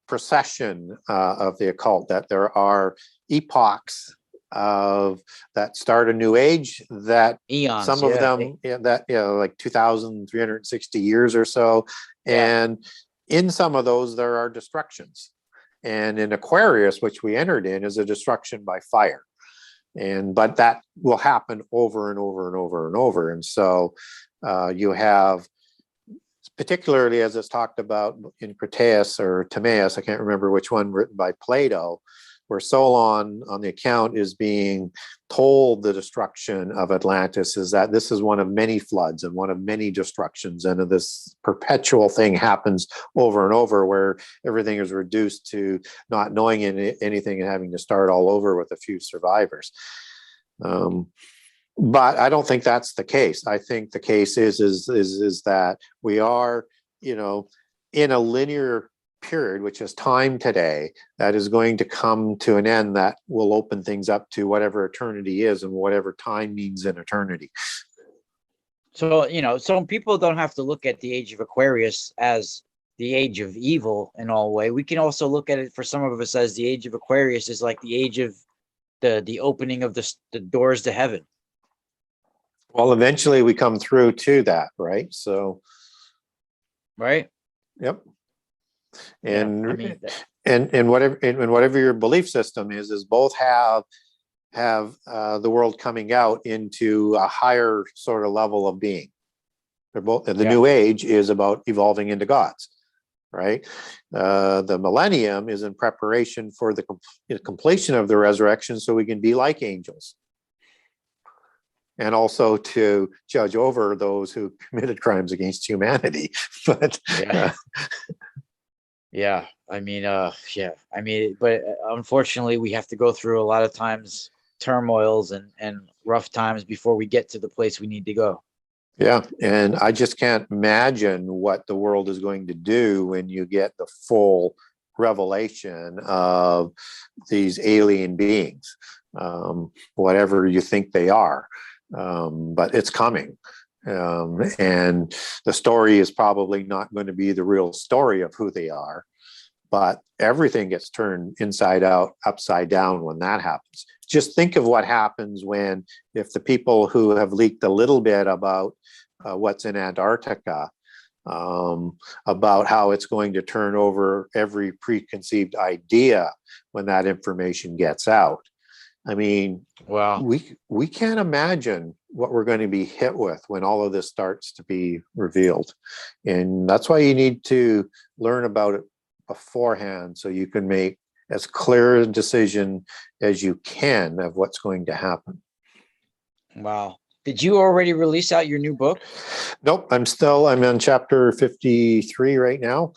procession of the occult, that there are epochs of that start a new age, that Eons, some of yeah, them, that like 2,360 years or so, yeah. and in some of those there are destructions. And in Aquarius, which we entered in, is a destruction by fire. But that will happen over and over and over and over. And so you have, particularly as it's talked about in Critias or Timaeus, I can't remember which one, written by Plato, where Solon on the account is being told the destruction of Atlantis is that this is one of many floods and one of many destructions, and this perpetual thing happens over and over, where everything is reduced to not knowing anything and having to start all over with a few survivors. But I don't think that's the case. I think the case is that we are, in a linear period, which is time today, that is going to come to an end, that will open things up to whatever eternity is and whatever time means in eternity. So, some people don't have to look at the age of Aquarius as the age of evil in all way. We can also look at it, for some of us, as the age of Aquarius is like the age of the opening of the doors to heaven. Well, eventually we come through to that, right? So, right. Yep. And and whatever your belief system is both have the world coming out into a higher sort of level of being. They're both, the new age is about evolving into gods, right? The millennium is in preparation for the completion of the resurrection, so we can be like angels, and also to judge over those who committed crimes against humanity. But but unfortunately we have to go through a lot of times turmoils and rough times before we get to the place we need to go. Yeah, and I just can't imagine what the world is going to do when you get the full revelation of these alien beings, whatever you think they are. But it's coming. And the story is probably not going to be the real story of who they are, but everything gets turned inside out, upside down when that happens. Just think of what happens if the people who have leaked a little bit about what's in Antarctica, about how it's going to turn over every preconceived idea when that information gets out. I mean, wow, we can't imagine what we're going to be hit with when all of this starts to be revealed. And that's why you need to learn about it beforehand, so you can make as clear a decision as you can of what's going to happen. Wow. Did you already release out your new book? Nope, I'm on chapter 53 right now.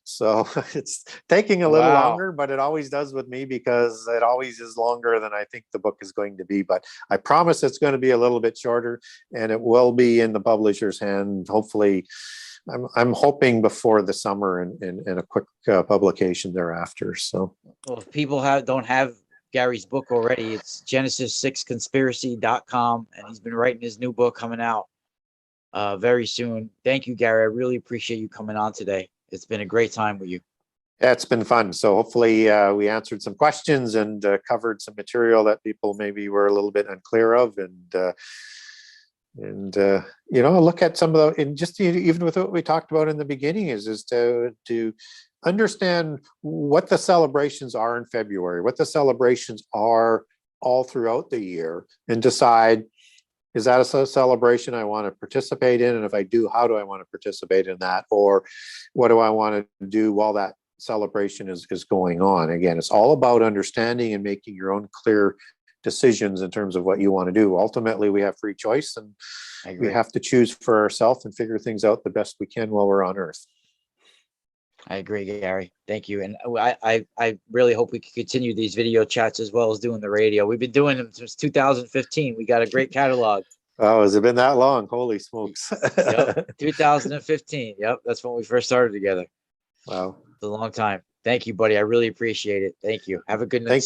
So it's taking a little longer, but it always does with me, because it always is longer than I think the book is going to be. But I promise it's going to be a little bit shorter, and it will be in the publisher's hand. Hopefully, I'm hoping before the summer, and a quick publication thereafter. So, well, if people don't have Gary's book already, it's Genesis6conspiracy.com, and he's been writing his new book coming out very soon. Thank you, Gary. I really appreciate you coming on today. It's been a great time with you. Yeah, it's been fun. So hopefully we answered some questions and covered some material that people maybe were a little bit unclear of, and look at some of the, and just even with what we talked about in the beginning is to understand what the celebrations are in February, what the celebrations are all throughout the year, and decide, is that a celebration I want to participate in? And if I do, how do I want to participate in that? Or what do I want to do while that celebration is going on? Again, it's all about understanding and making your own clear decisions in terms of what you want to do. Ultimately, we have free choice, and we have to choose for ourselves and figure things out the best we can while we're on Earth. I agree, Gary. Thank you. And I really hope we can continue these video chats as well as doing the radio. We've been doing them since 2015. We got a great catalog. Oh, has it been that long? Holy smokes. Yep. 2015. Yep. That's when we first started together. Wow. It's a long time. Thank you, buddy. I really appreciate it. Thank you. Have a good night. Thank